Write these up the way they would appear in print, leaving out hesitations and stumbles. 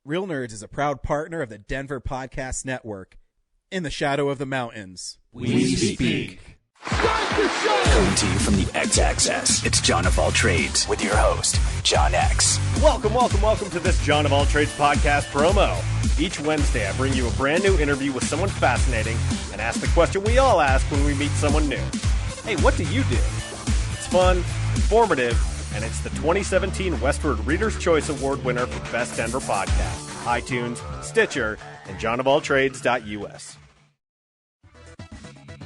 Real Nerds is a proud partner of the Denver Podcast Network. In the shadow of the mountains, we speak. Coming to you from the X-Axis, it's John of All Trades with your host, John X. Welcome to this John of All Trades podcast promo. Each Wednesday, I bring you a brand new interview with someone fascinating and ask the question we all ask when we meet someone new. Hey, what do you do? It's fun, informative, and it's the 2017 Westward Reader's Choice Award winner for Best Denver Podcast, iTunes, Stitcher, and johnofalltrades.us.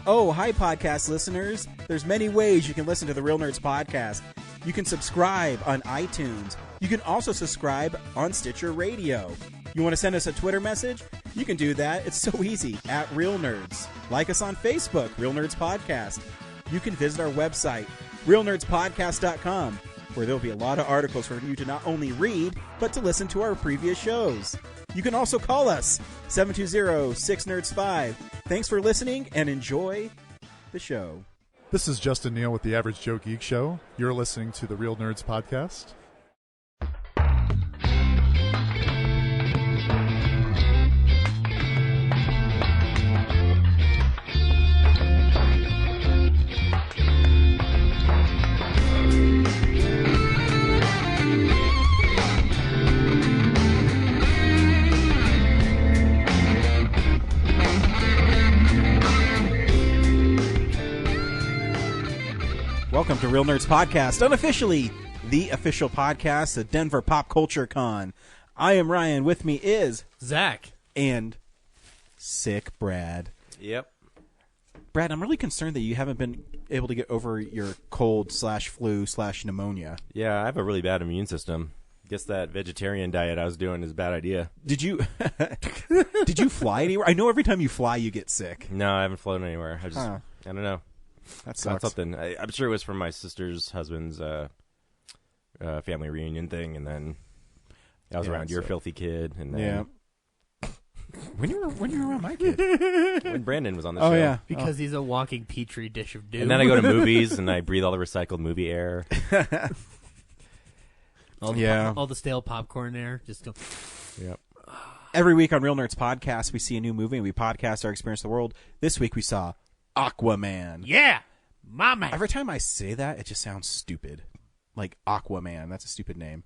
Oh, hi, podcast listeners. There's many ways you can listen to the Real Nerds podcast. You can subscribe on iTunes. You can also subscribe on Stitcher Radio. You want to send us a Twitter message? You can do that. It's so easy, at Real Nerds. Like us on Facebook, Real Nerds Podcast. You can visit our website, realnerdspodcast.com, where there'll be a lot of articles for you to not only read, but to listen to our previous shows. You can also call us, 720-6nerds5. Thanks for listening, and enjoy the show. This is Justin Neal with the Average Joe Geek Show. You're listening to the Real Nerds Podcast. Welcome to Real Nerds Podcast, unofficially the official podcast of Denver Pop Culture Con. I am Ryan. With me is Zach and Sick Brad. Yep. Brad, I'm really concerned that you haven't been able to get over your cold/flu/pneumonia. Yeah, I have a really bad immune system. Guess that vegetarian diet I was doing is a bad idea. Did you fly anywhere? I know every time you fly you get sick. No, I haven't flown anywhere. I don't know. That Got sucks. something. I'm sure it was from my sister's husband's family reunion thing, and then I was around your filthy kid, and then when you were around my kid, when Brandon was on the show. Yeah, because he's a walking petri dish of doom. And then I go to movies and I breathe all the recycled movie air. all the stale popcorn air. Just go. Yep. Every week on Real Nerds Podcast, we see a new movie and we podcast our experience of the world. This week we saw Aquaman. Yeah, my man. Every time I say that, it just sounds stupid. Like Aquaman. That's a stupid name.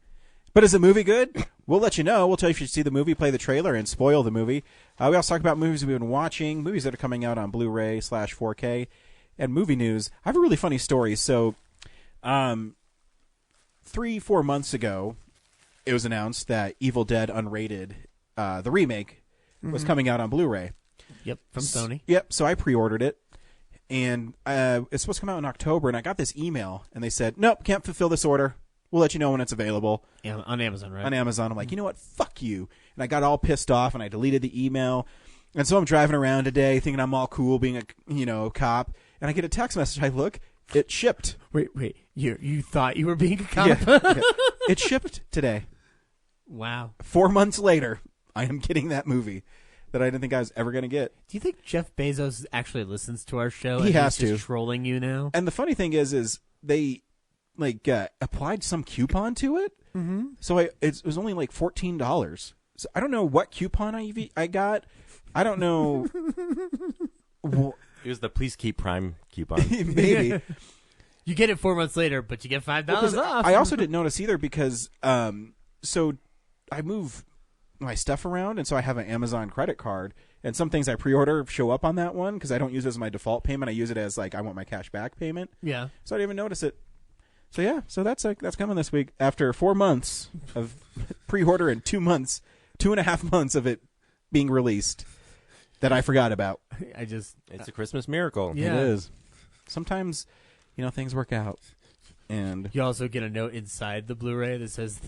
But is the movie good? We'll let you know. We'll tell you if you should see the movie, play the trailer, and spoil the movie. We also talk about movies we've been watching, movies that are coming out on Blu-ray/4K, and movie news. I have a really funny story. So, 3-4 months ago, it was announced that Evil Dead Unrated, the remake, was coming out on Blu-ray. Yep, from Sony. Yep, so I pre-ordered it. And it's supposed to come out in October, and I got this email, and they said, nope, can't fulfill this order. We'll let you know when it's available. Yeah, on Amazon, right? On Amazon. I'm like, you know what? Fuck you. And I got all pissed off, and I deleted the email. And so I'm driving around today thinking I'm all cool being a cop, and I get a text message. I look, it shipped. Wait. You thought you were being a cop? Yeah. It shipped today. Wow. 4 months later, I am getting that movie that I didn't think I was ever going to get. Do you think Jeff Bezos actually listens to our show? He has he's to. Just trolling you now? And the funny thing is they applied some coupon to it. Mm-hmm. So it was only like $14. So I don't know what coupon I got. I don't know. It was the Please Keep Prime coupon. Maybe. You get it 4 months later, but you get $5 off. I also didn't notice either because so I move my stuff around, and so I have an Amazon credit card, and some things I pre-order show up on that one because I don't use it as my default payment. I use it as like I want my cash back payment. Yeah. So I didn't even notice it. So yeah, so that's coming this week after 4 months of pre-order and 2.5 months of it being released that I forgot about. It's a Christmas miracle. Yeah. It is. Sometimes, things work out. And you also get a note inside the Blu-ray that says,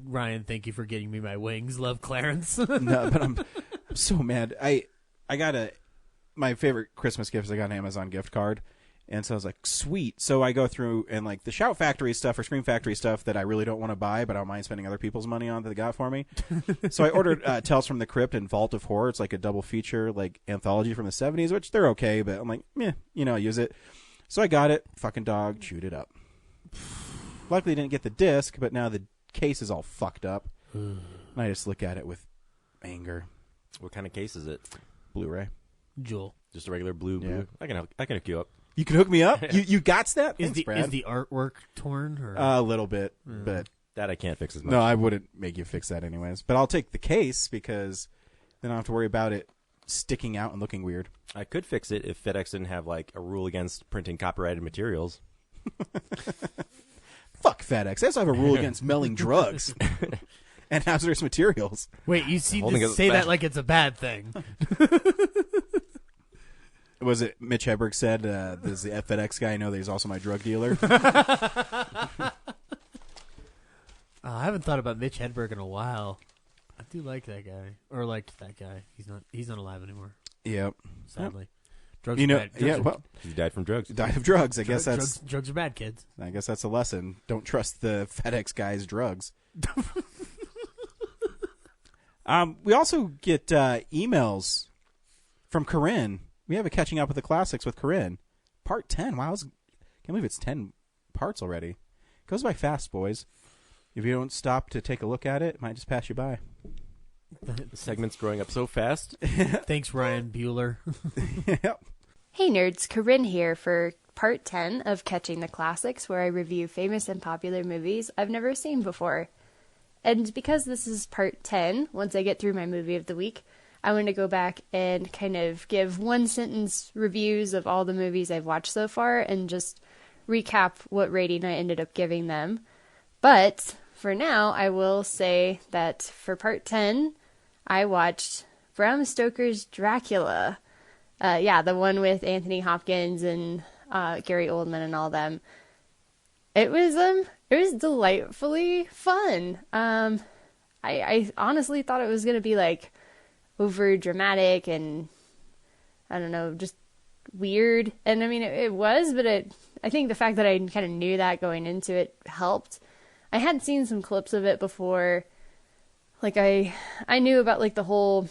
Ryan, thank you for getting me my wings. Love, Clarence. No, but I'm so mad. I got my favorite Christmas gift is I got an Amazon gift card. And so I was like, sweet. So I go through and like the Shout Factory stuff or Scream Factory stuff that I really don't want to buy, but I don't mind spending other people's money on that they got for me. So I ordered Tales from the Crypt and Vault of Horror. It's like a double feature, like anthology from the 70s, which they're okay, but I'm like, I use it. So I got it. Fucking dog chewed it up. Luckily, didn't get the disc, but now the case is all fucked up. And I just look at it with Anger. What kind of case is it? Blu-ray. Jewel. Just a regular blue. Yeah. I can hook you up. You can hook me up? You got that? Thanks, Is Brad. the artwork torn? Or? A little bit, but That I can't fix as much. no, I wouldn't make you fix that anyways. But I'll take the case because then I don't have to worry about it sticking out and looking weird. I could fix it if FedEx didn't have like a rule against printing copyrighted materials. Fuck FedEx. They also have a rule against mailing drugs and hazardous materials. Wait, you seem Holding to it say back. that like it's a bad thing. Was it Mitch Hedberg said, does the FedEx guy know that he's also my drug dealer? I haven't thought about Mitch Hedberg in a while. I do like that guy, or liked that guy. He's not alive anymore, Yep. sadly. Drugs You are know, bad. yeah, Drugs are- well, He died from drugs. died of drugs. I guess that's drugs are bad, kids. a lesson. Don't trust the FedEx guy's drugs. We also get emails from Corinne. We have a Catching Up with the Classics with Corinne. Part 10. Wow, can't believe it's 10 parts already. Goes by fast, boys. If you don't stop to take a look at it might just pass you by. The segment's growing up so fast. Thanks, Ryan Bueller. Yep. Hey nerds, Corinne here for part 10 of Catching the Classics, where I review famous and popular movies I've never seen before. And because this is part 10, once I get through my movie of the week, I want to go back and kind of give one-sentence reviews of all the movies I've watched so far and just recap what rating I ended up giving them. But for now, I will say that for part 10, I watched Bram Stoker's Dracula. The one with Anthony Hopkins and Gary Oldman and all them. It was delightfully fun. I honestly thought it was gonna be like over dramatic and I don't know, just weird. And I mean, it was, but I think the fact that I kind of knew that going into it helped. I had seen some clips of it before. Like I knew about like the whole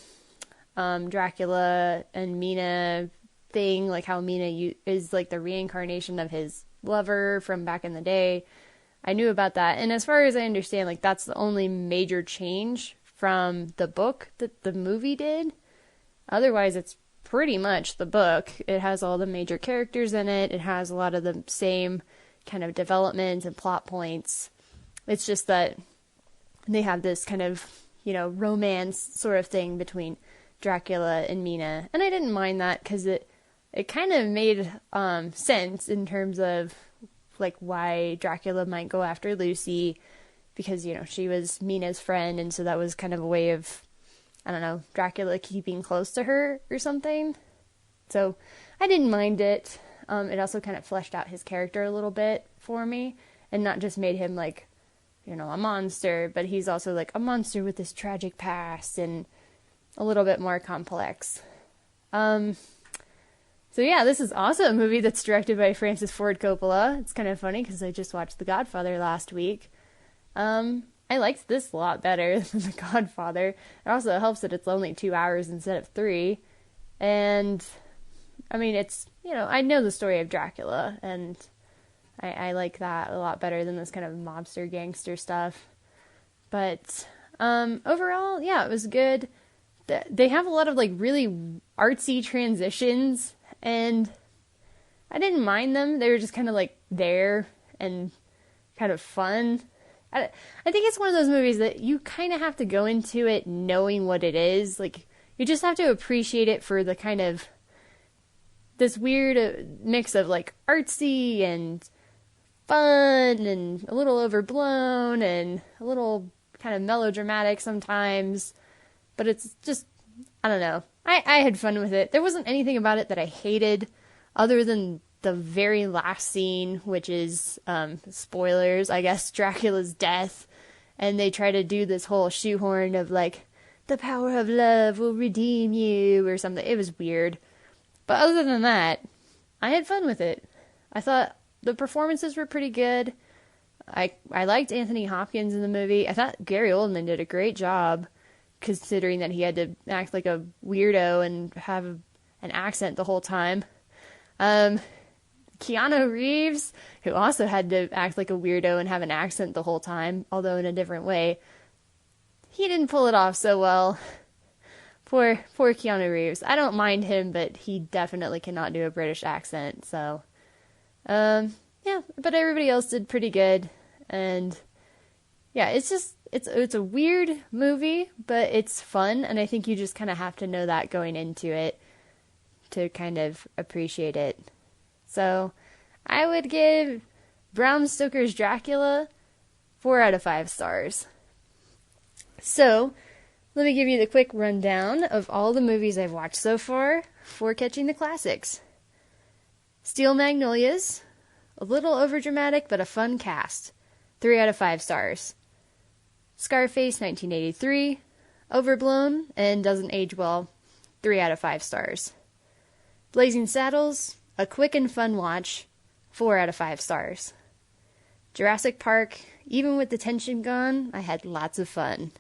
Dracula and Mina thing, like how Mina is like the reincarnation of his lover from back in the day. I knew about that. And as far as I understand, like that's the only major change from the book that the movie did. Otherwise, it's pretty much the book. It has all the major characters in it. It has a lot of the same kind of development and plot points. It's just that they have this kind of, romance sort of thing between Dracula and Mina. And I didn't mind that because it kind of made sense in terms of like why Dracula might go after Lucy, because she was Mina's friend, and so that was kind of a way of, I don't know, Dracula keeping close to her or something. So I didn't mind it. It also kind of fleshed out his character a little bit for me, and not just made him like a monster, but he's also like a monster with this tragic past and a little bit more complex. So yeah, this is also a movie that's directed by Francis Ford Coppola. It's kind of funny because I just watched The Godfather last week. I liked this a lot better than The Godfather. It also helps that it's only 2 hours instead of 3. And, I mean, it's, I know the story of Dracula, and I like that a lot better than this kind of mobster gangster stuff. But, overall, yeah, it was good. They have a lot of, like, really artsy transitions, and I didn't mind them. They were just kind of, like, there and kind of fun. I think it's one of those movies that you kind of have to go into it knowing what it is. Like, you just have to appreciate it for the kind of this weird mix of, like, artsy and fun and a little overblown and a little kind of melodramatic sometimes. But it's just, I don't know. I had fun with it. There wasn't anything about it that I hated other than the very last scene, which is, spoilers, I guess, Dracula's death. And they try to do this whole shoehorn of, like, the power of love will redeem you or something. It was weird. But other than that, I had fun with it. I thought the performances were pretty good. I liked Anthony Hopkins in the movie. I thought Gary Oldman did a great job, considering that he had to act like a weirdo and have an accent the whole time. Keanu Reeves, who also had to act like a weirdo and have an accent the whole time, although in a different way, he didn't pull it off so well. Poor Keanu Reeves. I don't mind him, but he definitely cannot do a British accent. So, yeah. But everybody else did pretty good, and yeah, it's a weird movie, but it's fun, and I think you just kind of have to know that going into it to kind of appreciate it. So, I would give Bram Stoker's Dracula 4 out of 5 stars. So, let me give you the quick rundown of all the movies I've watched so far for Catching the Classics. Steel Magnolias, a little overdramatic but a fun cast, 3 out of 5 stars. Scarface 1983, overblown and doesn't age well, 3 out of 5 stars. Blazing Saddles, a quick and fun watch, 4 out of 5 stars. Jurassic Park, even with the tension gone, I had lots of fun,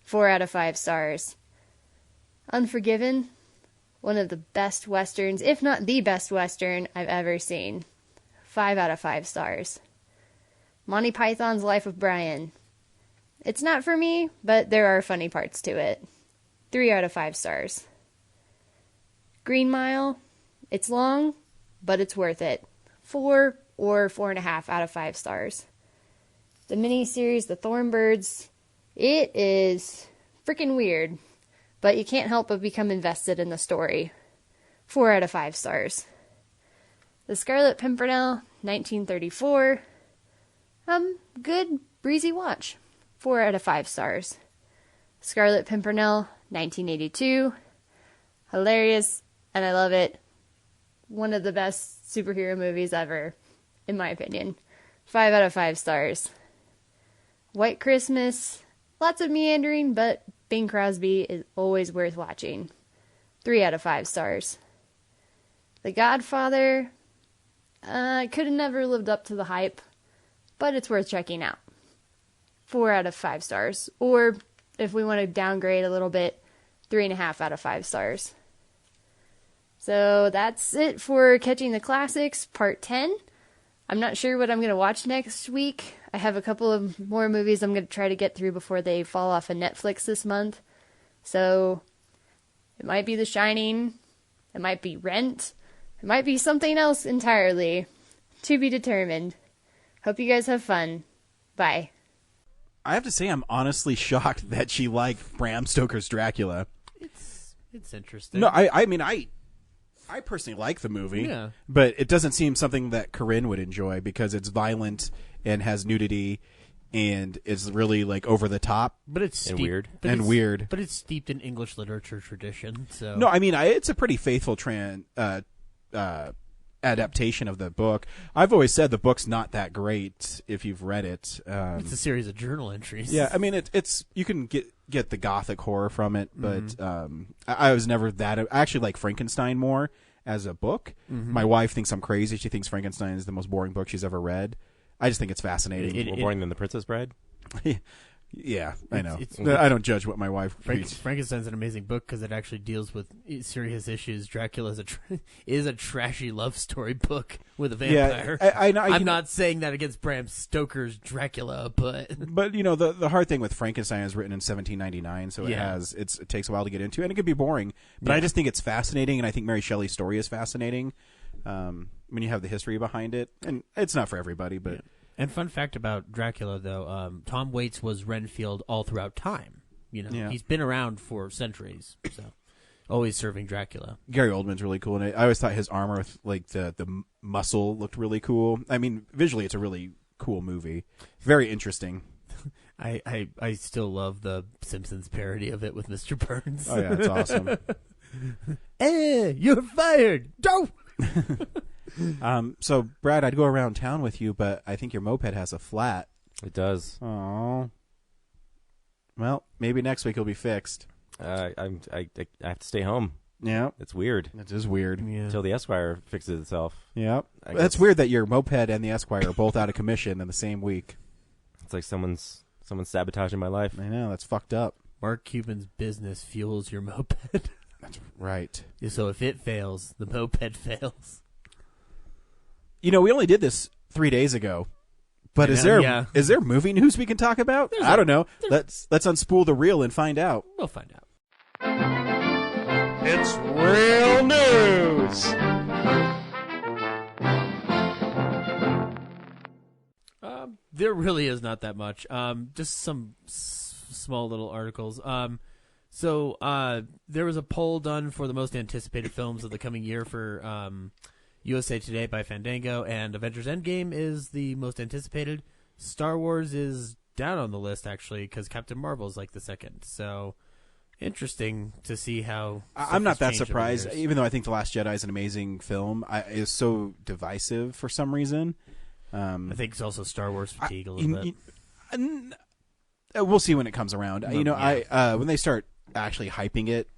4 out of 5 stars. Unforgiven, one of the best westerns, if not the best western I've ever seen, 5 out of 5 stars. Monty Python's Life of Brian. It's not for me, but there are funny parts to it. 3 out of 5 stars. Green Mile. It's long, but it's worth it. 4 or 4.5 out of 5 stars. The miniseries The Thornbirds. It is freaking weird, but you can't help but become invested in the story. 4 out of 5 stars. The Scarlet Pimpernel, 1934. Good, breezy watch. 4 out of 5 stars. Scarlet Pimpernel, 1982. Hilarious, and I love it. One of the best superhero movies ever, in my opinion. 5 out of 5 stars. White Christmas, lots of meandering, but Bing Crosby is always worth watching. 3 out of 5 stars. The Godfather, could have never lived up to the hype, but it's worth checking out. 4 out of 5 stars. Or, if we want to downgrade a little bit, 3.5 out of 5 stars. So that's it for Catching the Classics, Part 10. I'm not sure what I'm going to watch next week. I have a couple of more movies I'm going to try to get through before they fall off of Netflix this month. So, it might be The Shining. It might be Rent. It might be something else entirely. To be determined. Hope you guys have fun. Bye. I have to say, I'm honestly shocked that she liked Bram Stoker's Dracula. It's interesting. No, I mean, I personally like the movie, yeah, but it doesn't seem something that Corinne would enjoy because it's violent and has nudity and is really like over the top. But it's and steep, weird. but And it's, weird. But it's steeped in English literature tradition. So No, I mean, it's a pretty faithful adaptation of the book. I've always said the book's not that great if you've read it. it's a series of journal entries. Yeah, I mean, it's you can get the gothic horror from it, but I was never that. I actually like Frankenstein more as a book. My wife thinks I'm crazy. She thinks Frankenstein is the most boring book she's ever read. I just think it's fascinating. More boring than The Princess Bride? Yeah, I know. It's I don't judge what my wife reads. Frankenstein's an amazing book because it actually deals with serious issues. Dracula is a trashy love story book with a vampire. Yeah, I know. I'm not saying that against Bram Stoker's Dracula, but the hard thing with Frankenstein is written in 1799, so it takes a while to get into, and it could be boring. But I just think it's fascinating, and I think Mary Shelley's story is fascinating when you have the history behind it, and it's not for everybody, but. Yeah. And fun fact about Dracula, though, Tom Waits was Renfield all throughout time. He's been around for centuries, so always serving Dracula. Gary Oldman's really cool, and I always thought his armor with like the muscle looked really cool. I mean, visually, it's a really cool movie, very interesting. I still love the Simpsons parody of it with Mr. Burns. Oh yeah, it's awesome. Hey, you're fired! Don't. So Brad, I'd go around town with you, but I think your moped has a flat. It does. Oh. Well, maybe next week it'll be fixed. I have to stay home. Yeah, It's weird. it is weird. Yeah. Until the Esquire fixes itself. Yeah, I that's guess. weird that your moped and the Esquire are both out of commission in the same week. It's like someone's sabotaging my life. I know, that's fucked up. Mark Cuban's business fuels your moped. That's right. So if it fails, the moped fails. We only did this 3 days ago, but is there movie news we can talk about? I don't know. Let's unspool the reel and find out. We'll find out. It's real news. There really is not that much. Just some small little articles. So there was a poll done for the most anticipated films of the coming year for USA Today by Fandango, and Avengers Endgame is the most anticipated. Star Wars is down on the list, actually, because Captain Marvel is like the second. So interesting to see how. I'm not that surprised, even though I think The Last Jedi is an amazing film. It's so divisive for some reason. I think it's also Star Wars fatigue a little bit. We'll see when it comes around. Yeah. When they start actually hyping it,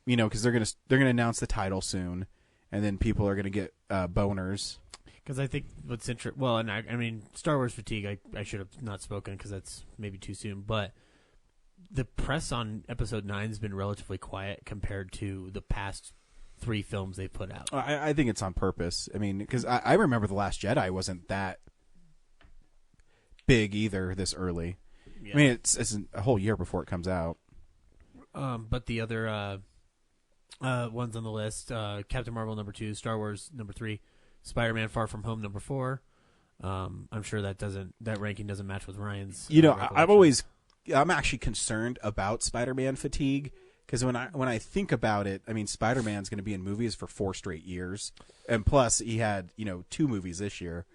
because they're gonna announce the title soon, and then people are gonna get boners. Because I think what's interesting. Well, and I mean Star Wars fatigue. I should have not spoken because that's maybe too soon. But the press on Episode 9 has been relatively quiet compared to the past 3 films they put out. I think it's on purpose. I mean, because I remember The Last Jedi wasn't that big either this early. Yeah. I mean, it's a whole year before it comes out. But the other ones on the list: Captain Marvel number 2, Star Wars number 3, Spider-Man: Far From Home number 4. I'm sure that ranking doesn't match with Ryan's. I'm actually concerned about Spider-Man fatigue. Because when I think about it, I mean, Spider-Man's going to be in movies for 4 straight years, and plus he had 2 movies this year.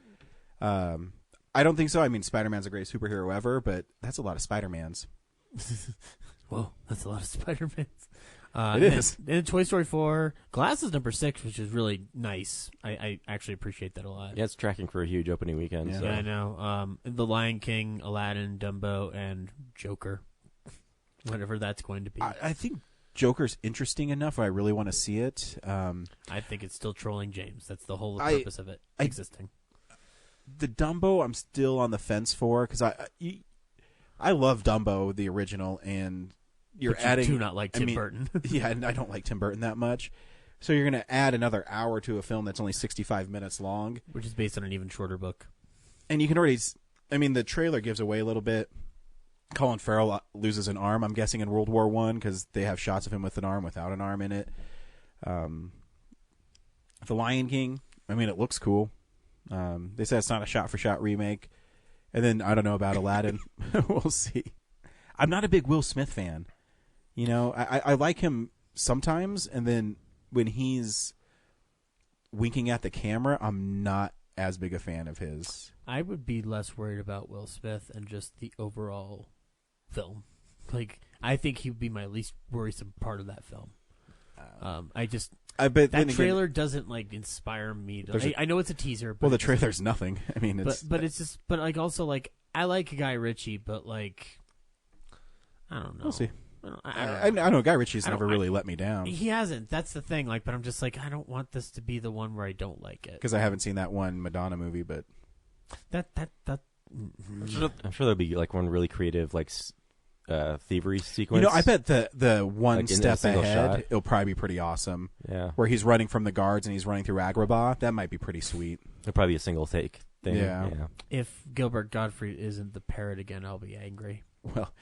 I don't think so. I mean, Spider-Man's the greatest superhero ever, but that's a lot of Spider-Mans. Whoa, that's a lot of Spider-Mans. It is. And Toy Story 4, Glass is number 6, which is really nice. I actually appreciate that a lot. Yeah, it's tracking for a huge opening weekend. Yeah, so. Yeah, I know. The Lion King, Aladdin, Dumbo, and Joker. Whatever that's going to be. I think Joker's interesting enough where I really want to see it. I think it's still trolling James. That's the whole purpose of it existing. The Dumbo, I'm still on the fence for, because I love Dumbo, the original, and you're adding. Do not like Tim Burton. Yeah, and I don't like Tim Burton that much. So you're going to add another hour to a film that's only 65 minutes long, which is based on an even shorter book. And you can already, the trailer gives away a little bit. Colin Farrell loses an arm, I'm guessing, in World War I, because they have shots of him with an arm, without an arm in it. The Lion King, it looks cool. They said it's not a shot-for-shot remake. And then, I don't know about Aladdin. We'll see. I'm not a big Will Smith fan. I like him sometimes, and then when he's winking at the camera, I'm not as big a fan of his. I would be less worried about Will Smith and just the overall film. I think he would be my least worrisome part of that film. That trailer doesn't inspire me to. I know it's a teaser. But the trailer's nothing. It's it's just. But I like Guy Ritchie, but I don't know. We'll see. I know Guy Ritchie's never really let me down. He hasn't. That's the thing. But I'm just I don't want this to be the one where I don't like it. Because I haven't seen that one Madonna movie, but that. I'm sure there'll be one really creative thievery sequence. I bet the one step ahead shot. It'll probably be pretty awesome. Yeah, where he's running from the guards and he's running through Agrabah. That might be pretty sweet. It'll probably be a single take thing. Yeah. If Gilbert Gottfried isn't the parrot again, I'll be angry. Well,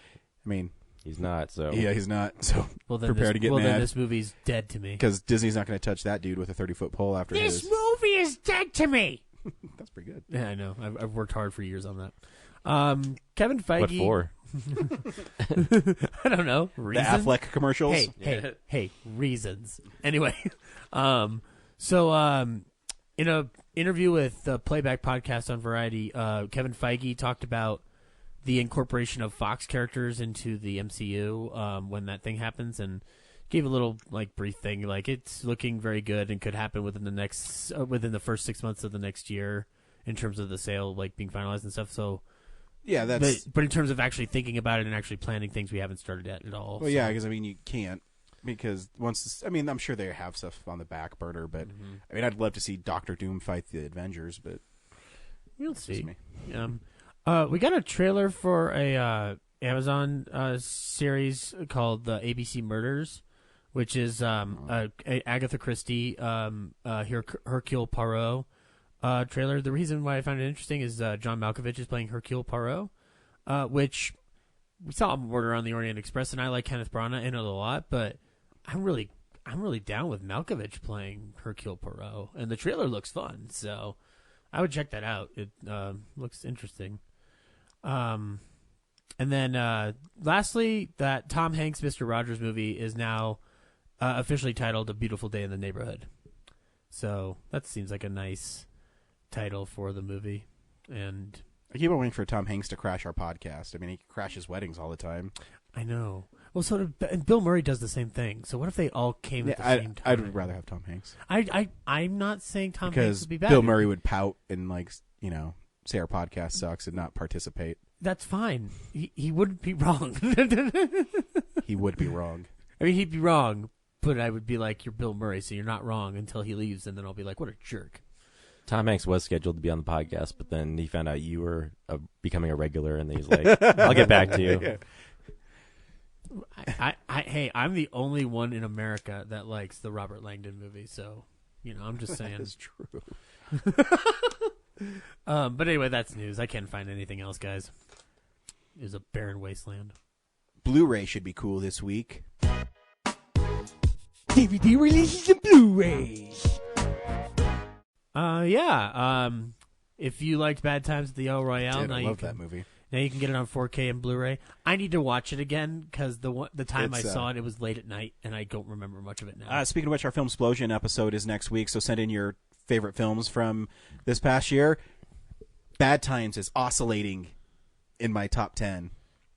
he's not. So yeah, he's not. So prepare to get mad. Then this movie's dead to me. Because Disney's not going to touch that dude with a 30-foot pole after this movie is dead to me. That's pretty good. Yeah, I know. I've worked hard for years on that. Kevin Feige. What for? I don't know. Reasons? The Affleck commercials. Hey, reasons. Anyway, so in a interview with the Playback Podcast on Variety, Kevin Feige talked about the incorporation of Fox characters into the MCU when that thing happens, and gave a little brief thing it's looking very good and could happen within the first 6 months of the next year in terms of the sale being finalized and stuff. So yeah, that's. But in terms of actually thinking about it and actually planning things, we haven't started yet at all. Well, yeah, because you can't, because I'm sure they have stuff on the back burner, but I'd love to see Doctor Doom fight the Avengers, but we'll see. We got a trailer for a Amazon series called the ABC Murders, which is a Agatha Christie Hercule Poirot trailer. The reason why I found it interesting is John Malkovich is playing Hercule Poirot, which we saw him Murder on the Orient Express, and I like Kenneth Branagh in it a lot, but I'm really down with Malkovich playing Hercule Poirot, and the trailer looks fun, so I would check that out. It looks interesting. And then lastly, that Tom Hanks Mr. Rogers movie is now officially titled A Beautiful Day in the Neighborhood. So that seems like a nice title for the movie. And I keep on waiting for Tom Hanks to crash our podcast. I mean, he crashes weddings all the time. I know. Well, and Bill Murray does the same thing. So what if they all came at the same time? I'd rather have Tom Hanks. I'm not saying Tom Hanks would be bad. Bill Murray would pout and say our podcast sucks and not participate. That's fine. He wouldn't be wrong. He would be wrong. I mean, he'd be wrong, but I would be like, you're Bill Murray, so you're not wrong until he leaves, and then I'll be like, what a jerk. Tom Hanks was scheduled to be on the podcast, but then he found out you were becoming a regular, and he's like, I'll get back to you. Yeah. Hey, I'm the only one in America that likes the Robert Langdon movie, so, I'm just saying. That's true. But anyway, that's news. I can't find anything else, guys. It was a barren wasteland. Blu-ray should be cool this week. DVD releases and Blu-rays. Yeah. If you liked Bad Times at the El Royale, I love that movie. Now you can get it on 4K and Blu-ray. I need to watch it again because the time I saw it was late at night, and I don't remember much of it now. Speaking of which, our Filmsplosion episode is next week, so send in your favorite films from this past year. Bad Times is oscillating in my top 10.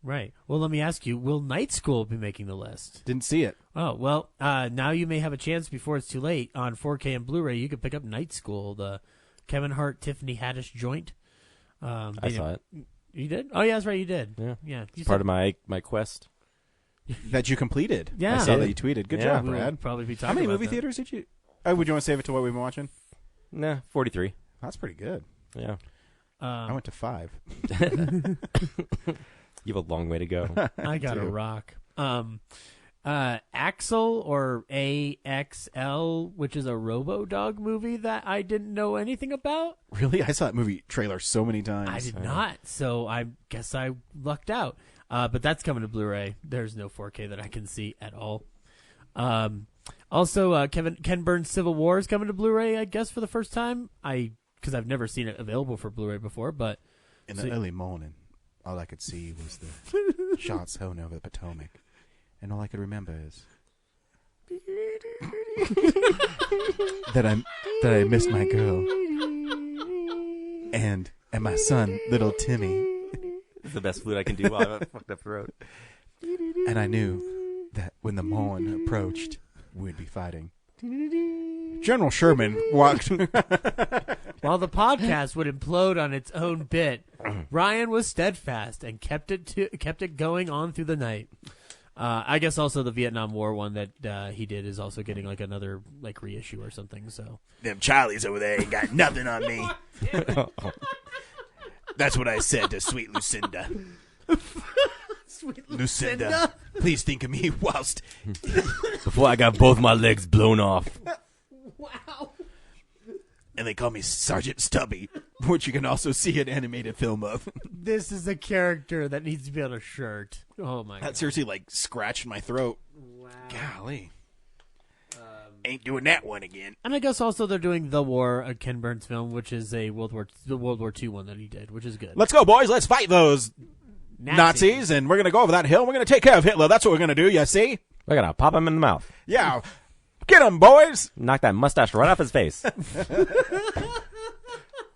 Right. Well, let me ask you, will Night School be making the list? Didn't see it. Oh, well, now you may have a chance before it's too late. On 4K and Blu-ray, you could pick up Night School, the Kevin Hart, Tiffany Haddish joint. I saw it. You did? Oh, yeah, that's right, you did. Yeah. It's part of my quest. That you completed. Yeah. I saw that you tweeted. Good job, Brad. We'll probably be talking How many about movie that. theaters did you... would you want to save it to what we've been watching? Nah, 43. That's pretty good. Yeah. I went to 5. You have a long way to go. I got a rock. Axel or AXL, which is a Robo-Dog movie that I didn't know anything about. Really? I saw that movie trailer so many times. I did not, so I guess I lucked out. But that's coming to Blu-ray. There's no 4K that I can see at all. Also, Ken Burns' Civil War is coming to Blu-ray, I guess, for the first time. Because I've never seen it available for Blu-ray before. But in the early morning, all I could see was the shots hung over the Potomac. And all I could remember is that I missed my girl and my son, little Timmy. It's the best flute I can do while I have a fucked up throat. And I knew that when the morn approached, we'd be fighting. General Sherman walked. While the podcast would implode on its own bit, Ryan was steadfast and kept it going on through the night. I guess also the Vietnam War one that he did is also getting like another like reissue or something. So them Charlies over there ain't got nothing on me. That's what I said to sweet Lucinda. Sweet Lucinda, please think of me whilst before I got both my legs blown off. Wow. And they call me Sergeant Stubby, which you can also see an animated film of. This is a character that needs to be on a shirt. Oh my god. That seriously like scratched my throat. Wow. Golly. Ain't doing that one again. And I guess also they're doing The War, a Ken Burns film, which is the World War II one that he did, which is good. Let's go, boys. Let's fight those Nazis, and we're going to go over that hill. We're going to take care of Hitler. That's what we're going to do, you see? We're going to pop him in the mouth. Yeah. Get him, boys. Knock that mustache right off his face.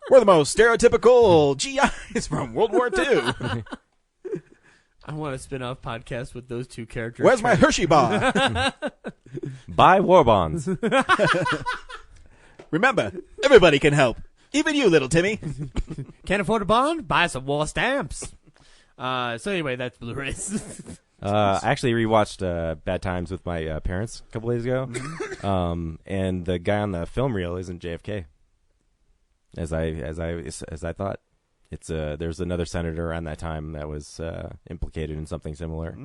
We're the most stereotypical GIs from World War II. I want a spin-off podcast with those two characters. Where's my Hershey bar? Buy war bonds. Remember, everybody can help. Even you, little Timmy. Can't afford a bond? Buy some war stamps. So anyway, that's Blu-rays. I actually rewatched Bad Times with my parents a couple days ago, and the guy on the film reel isn't JFK, as I thought. It's there's another senator around that time that was implicated in something similar.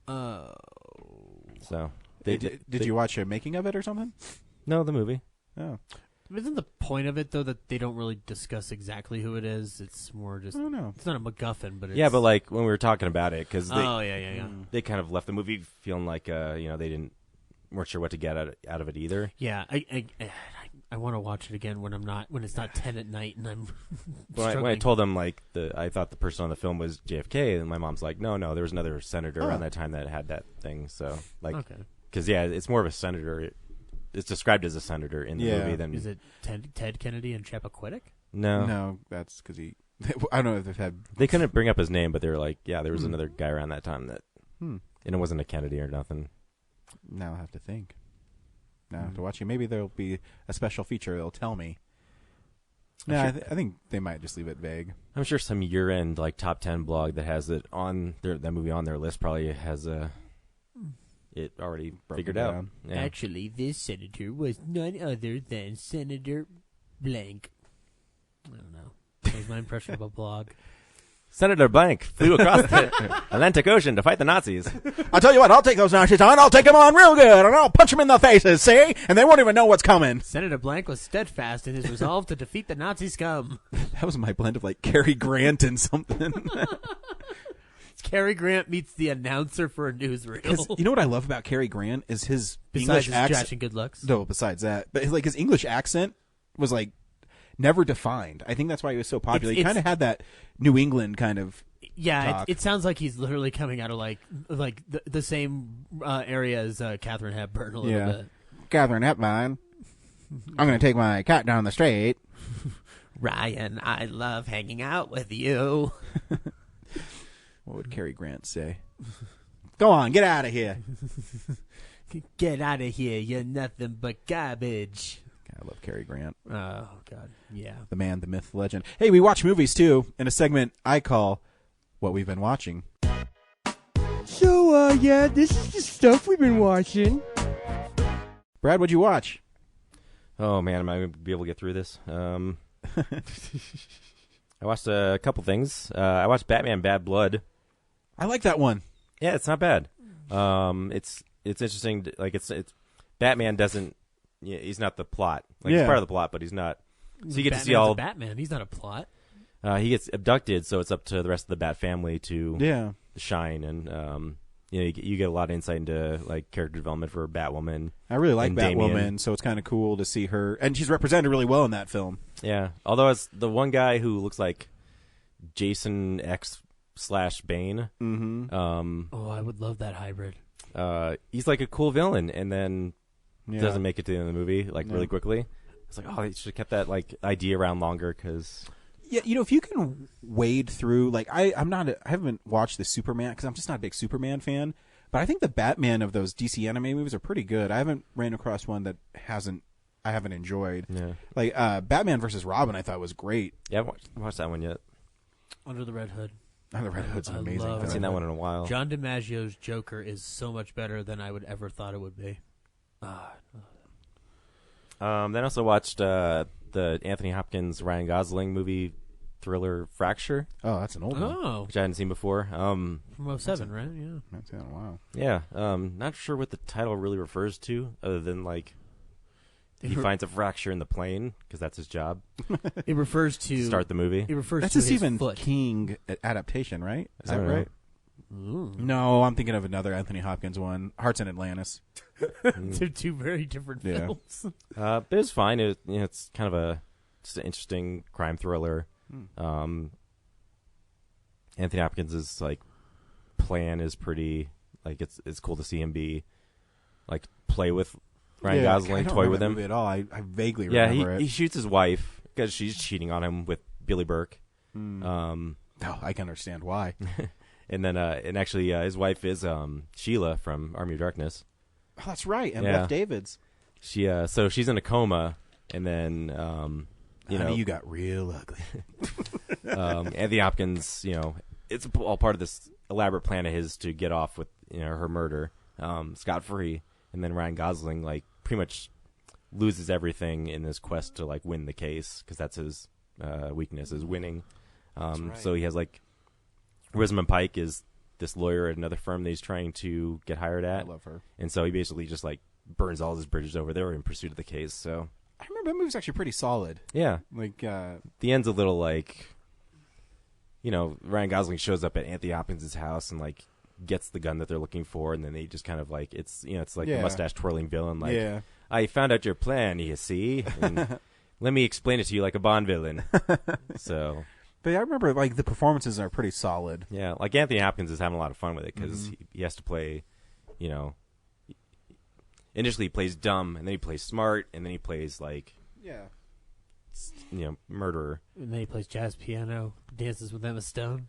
So did you watch a making of it or something? No, the movie. Oh. Isn't the point of it though that they don't really discuss exactly who it is? It's more just I don't know. It's not a MacGuffin, but it's... Yeah, but like when we were talking about it, because they kind of left the movie feeling like they didn't weren't sure what to get out of it either. Yeah, I want to watch it again when it's not 10 at night and I'm When I told them like I thought the person on the film was JFK, and my mom's like, no, there was another senator around that time that had that thing. So like, because it's more of a senator. It's described as a senator in the movie than is it Ted Kennedy and Chappaquiddick? No, that's because he. I don't know if they've had. They couldn't bring up his name, but they were like, there was another guy around that time that, and it wasn't a Kennedy or nothing. Now I'll have to think. Now I have to watch it. Maybe there'll be a special feature that'll tell me. No, I think they might just leave it vague. I'm sure some year-end like top 10 blog that has it on that movie on their list probably has it already figured out. Yeah. Actually, this senator was none other than Senator Blank. I don't know. That was my impression of a blog. Senator Blank flew across the Atlantic Ocean to fight the Nazis. I'll tell you what, I'll take those Nazis on. I'll take them on real good, and I'll punch them in the faces, see? And they won't even know what's coming. Senator Blank was steadfast in his resolve to defeat the Nazi scum. That was my blend of, like, Cary Grant and something. Cary Grant meets the announcer for a newsreel. You know what I love about Cary Grant is his besides English his accent. trash and good looks. No, besides that. But, like, his English accent was, like, never defined. I think that's why he was so popular. He kind of had that New England kind of... Yeah, it sounds like he's literally coming out of like the same area as Katharine Hepburn a little bit. Katharine Hepburn. I'm going to take my cat down the street. Ryan, I love hanging out with you. What would Cary Grant say? Go on, get out of here. Get out of here, you're nothing but garbage. I love Cary Grant. Oh, God, yeah. The man, the myth, the legend. Hey, we watch movies, too, in a segment I call What We've Been Watching. So, this is the stuff we've been watching. Brad, what'd you watch? Oh, man, am I going to be able to get through this? I watched a couple things. I watched Batman Bad Blood. I like that one. Yeah, it's not bad. It's interesting. Like it's Batman doesn't. Yeah, he's not the plot. Like he's part of the plot, but he's not. So you get to see all Batman. He's not a plot. He gets abducted, so it's up to the rest of the Bat family to shine, and you get a lot of insight into like character development for Batwoman. I really like Batwoman, Damian. so it's kind of cool to see her, and she's represented really well in that film. Yeah, although it's the one guy who looks like Jason X/Bane. Mm-hmm. I would love that hybrid. He's like a cool villain, and then doesn't make it to the end of the movie really quickly. It's like, they should have kept that like idea around longer because. Yeah, if you can wade through, like I haven't watched the Superman because I'm just not a big Superman fan, but I think the Batman of those DC anime movies are pretty good. I haven't ran across one that I haven't enjoyed. Yeah. Like Batman versus Robin, I thought was great. Yeah, I haven't watched that one yet. Under the Red Hood. The Red Hood's an amazing. I haven't seen that one in a while. John DiMaggio's Joker is so much better than I would ever thought it would be. Then I also watched the Anthony Hopkins Ryan Gosling movie thriller Fracture. Oh, that's an old one. Which I hadn't seen before. From 2007, right? Yeah. That's been a while. Yeah. Not sure what the title really refers to, other than like he finds a fracture in the plane because that's his job. It refers to start the movie. It refers that's to a his Stephen foot. King adaptation, right? Is that I don't know. right? No, I'm thinking of another Anthony Hopkins one, Hearts in Atlantis. They're two very different films. But it was fine. It's kind of just an interesting crime thriller. Anthony Hopkins' like plan is pretty like it's cool to see him be like play with Ryan Gosling, toy with him at all. I vaguely remember it. He shoots his wife because she's cheating on him with Billy Burke. I can understand why. And then and actually his wife is Sheila from Army of Darkness. Oh, that's right, and Beth Davids. She so she's in a coma, and then you got real ugly. Anthony Hopkins, it's all part of this elaborate plan of his to get off with her murder, scot-free, and then Ryan Gosling like pretty much loses everything in his quest to like win the case because that's his weakness is winning. Right. So he has like Rosamund Pike is this lawyer at another firm that he's trying to get hired at. I love her, and so he basically just like burns all his bridges over there in pursuit of the case. So. I remember that movie's actually pretty solid. Yeah. Like, the end's a little like, Ryan Gosling shows up at Anthony Hopkins' house and like gets the gun that they're looking for, and then they just kind of like it's like Yeah. the mustache twirling villain. Like, Yeah. I found out your plan, you see. And let me explain it to you like a Bond villain. So, But I remember like the performances are pretty solid. yeah, like Anthony Hopkins is having a lot of fun with it because he has to play, initially he plays dumb, and then he plays smart, and then he plays like, murderer. And then he plays jazz piano, dances with Emma Stone.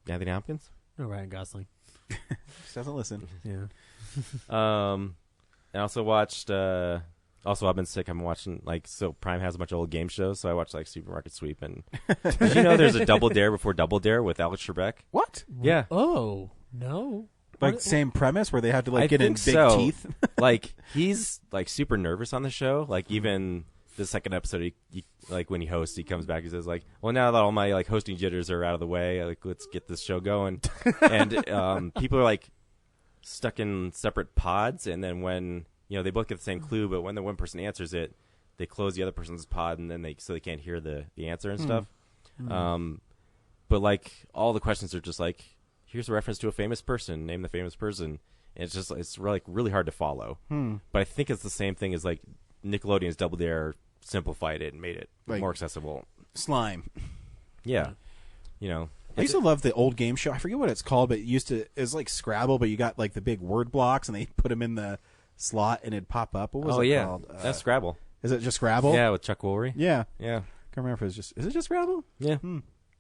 Anthony Hopkins? No, Ryan Gosling. Just doesn't listen. Yeah. I also watched. Also, I've been sick. I've been watching so Prime has a bunch of old game shows, so I watched like Supermarket Sweep. And did you know there's a Double Dare before Double Dare with Alex Trebek? What? Yeah, Oh, no. Like same premise where they had to like I get in think big so. teeth. Like he's like super nervous on the show. Like even the second episode, he like when he hosts, he comes back. He says like, "Well, now that all my like hosting jitters are out of the way, like let's get this show going." And people are like stuck in separate pods, and then when they both get the same clue, but when the one person answers it, they close the other person's pod, and then they can't hear the answer and stuff. But like all the questions are just like, here's a reference to a famous person, name the famous person. And it's really hard to follow. But I think it's the same thing as like Nickelodeon's Double Dare simplified it and made it Like- more accessible. Slime. Yeah. I used to love the old game show. I forget what it's called, but it was like Scrabble, but you got like the big word blocks, and they put them in the slot, and it'd pop up. What was Oh it yeah, called? that's Scrabble. Is it just Scrabble? Yeah, with Chuck Woolery. Yeah. Yeah. Can't remember if it was just. Is it just Scrabble? Yeah.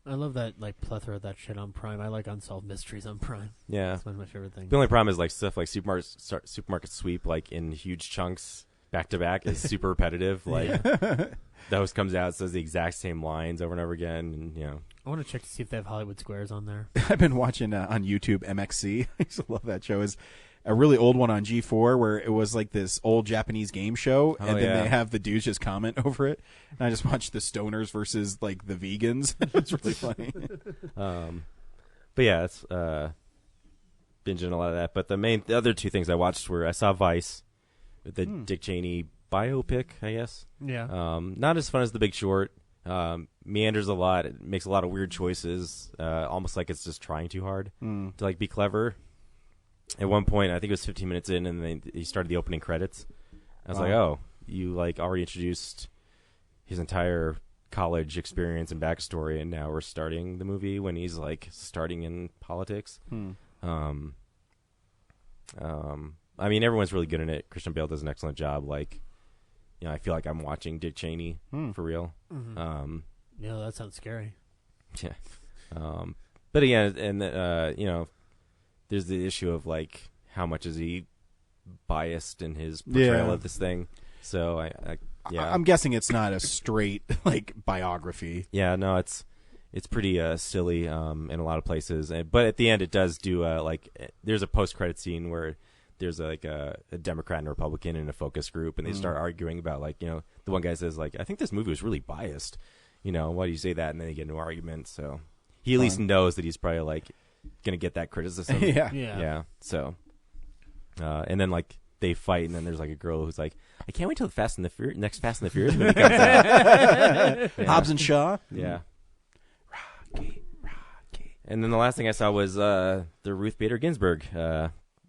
I love that like plethora of that shit on Prime. I like Unsolved Mysteries on Prime. Yeah. That's one of my favorite things. The only problem is like stuff like Supermarket Sweep, like in huge chunks back to back, is super repetitive. Like the host comes out, says the exact same lines over and over again, and I want to check to see if they have Hollywood Squares on there. I've been watching on YouTube MXC. I used to love that show. Is a really old one on G4 where it was like this old Japanese game show, and then yeah. they have the dudes just comment over it. And I just watched the stoners versus like the vegans. It's really funny. But yeah, it's binging a lot of that. But the other two things I watched were I saw Vice, the Dick Cheney biopic, I guess. Yeah. Not as fun as The Big Short. Meanders a lot. It makes a lot of weird choices. Almost like it's just trying too hard to like be clever. At one point, I think it was 15 minutes in, and he started the opening credits. I was like, "Oh, you like already introduced his entire college experience and backstory, and now we're starting the movie when he's like starting in politics." I mean, everyone's really good in it. Christian Bale does an excellent job. Like, I feel like I'm watching Dick Cheney for real. Yeah, that sounds scary. Yeah. But again, and there's the issue of like how much is he biased in his portrayal of this thing. So I'm guessing it's not a straight like biography. Yeah, no, it's pretty silly in a lot of places. But at the end, it does do there's a post-credit scene where there's like a Democrat and a Republican in a focus group, and they start arguing about the one guy says like, I think this movie was really biased. Why do you say that? And then they get into an argument. So he at least knows that he's probably like gonna get that criticism. Yeah. So and then like they fight, and then there's like a girl who's like, I can't wait till the next Fast and the Furious movie comes out. Hobbs and Shaw. Yeah. Rocky. And then the last thing I saw was the Ruth Bader Ginsburg,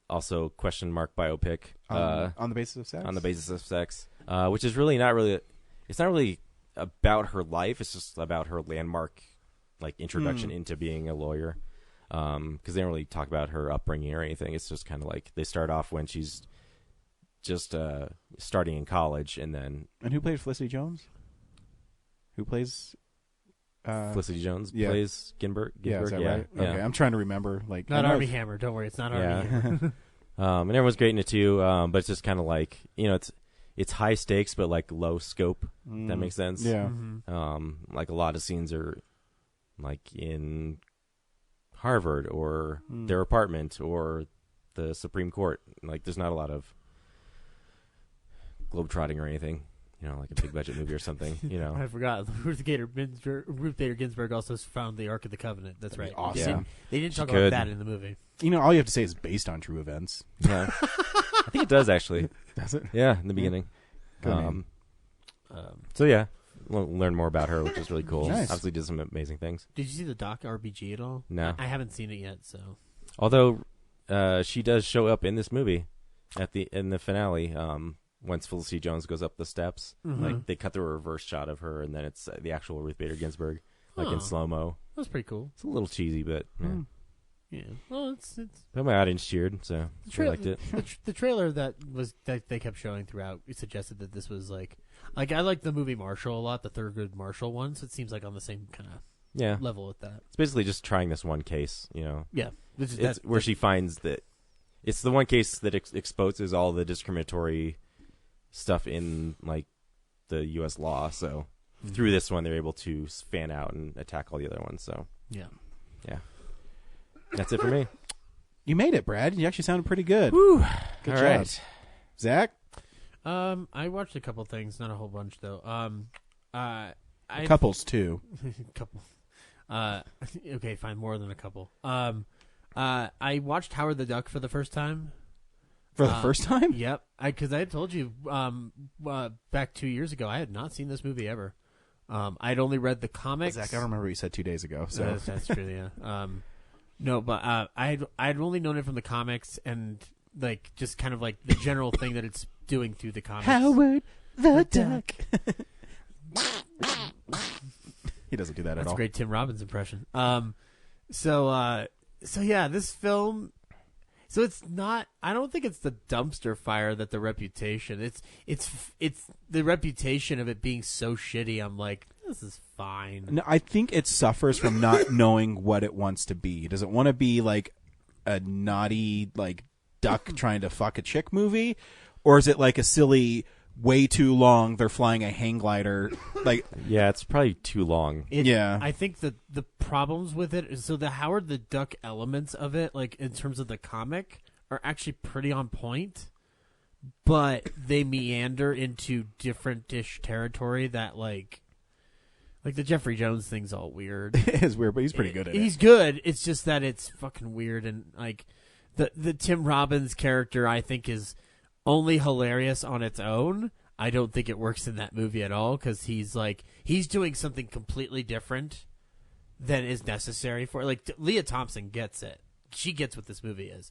also question mark biopic On the basis of sex. on the basis of sex, which is really not really. It's not really about her life. It's just about her landmark, like introduction into being a lawyer. Because they don't really talk about her upbringing or anything. It's just kind of like they start off when she's just starting in college, and then And who played Felicity Jones? Who plays? Felicity Jones yeah. plays Ginsburg. Yeah, is that right? Yeah. Okay, I'm trying to remember. Like Not I know Armie Hammer. Don't worry, it's not Armie Hammer. And everyone's great in it too. But it's just kind of like it's high stakes but like low scope. If that makes sense. Yeah. Like a lot of scenes are like in Harvard or their apartment or the Supreme Court. Like there's not a lot of globetrotting or anything. Like a big budget movie or something. I forgot. Ruth Bader Ginsburg also found the Ark of the Covenant. That's right. Awesome. They didn't talk could. about that in the movie. All you have to say is based on true events. Yeah. I think it does actually. Does it? Yeah, in the beginning. Good name. So yeah, we'll learn more about her, which is really cool. Nice. Obviously, did some amazing things. Did you see the doc RBG at all? No. I haven't seen it yet, so Although she does show up in this movie in the finale. Once Felicity Jones goes up the steps, like they cut the reverse shot of her, and then it's the actual Ruth Bader Ginsburg, like in slow mo. That's pretty cool. It's a little cheesy, but Yeah. Well, it's but my audience cheered, so I liked it. The trailer that they kept showing throughout suggested that this was like I like the movie Marshall a lot, the Thurgood Marshall one. So it seems like on the same kind of level with that. It's basically just trying this one case, Yeah, it's where she finds that it's the one case that exposes all the discriminatory stuff in like the U.S. law. So through this one, they're able to fan out and attack all the other ones. So yeah. That's it for me. You made it, Brad. You actually sounded pretty good. Woo. Good All job. right. Zach? I watched a couple things, not a whole bunch though. Couples, too. Couple. Okay, fine, more than a couple. I watched Howard the Duck for the first time. For the first time? Yep. Because I had told you back 2 years ago, I had not seen this movie ever. I'd only read the comics. Zach, I don't remember what you said 2 days ago. So that's true. Yeah. No, but I'd only known it from the comics and like just kind of like the general thing that it's doing through the comics. Howard the Duck. He doesn't do that at all. That's a great Tim Robbins impression. So yeah, this film. So it's not. I don't think it's the dumpster fire that the Reputation. It's the reputation of it being so shitty. I'm like, this is fine. No, I think it suffers from not knowing what it wants to be. Does it want to be like a naughty like duck trying to fuck a chick movie, or is it like a silly, way too long, they're flying a hang glider? Like, yeah, it's probably too long. I think that the problems with it is, so the Howard the Duck elements of it, like in terms of the comic, are actually pretty on point, but they meander into different-ish territory that like the Jeffrey Jones thing's all weird. It is weird, but he's pretty good at it. He's good. It's just that it's fucking weird, and like the Tim Robbins character, I think, is only hilarious on its own. I don't think it works in that movie at all because he's doing something completely different than is necessary for it. Like Leah Thompson gets it. She gets what this movie is.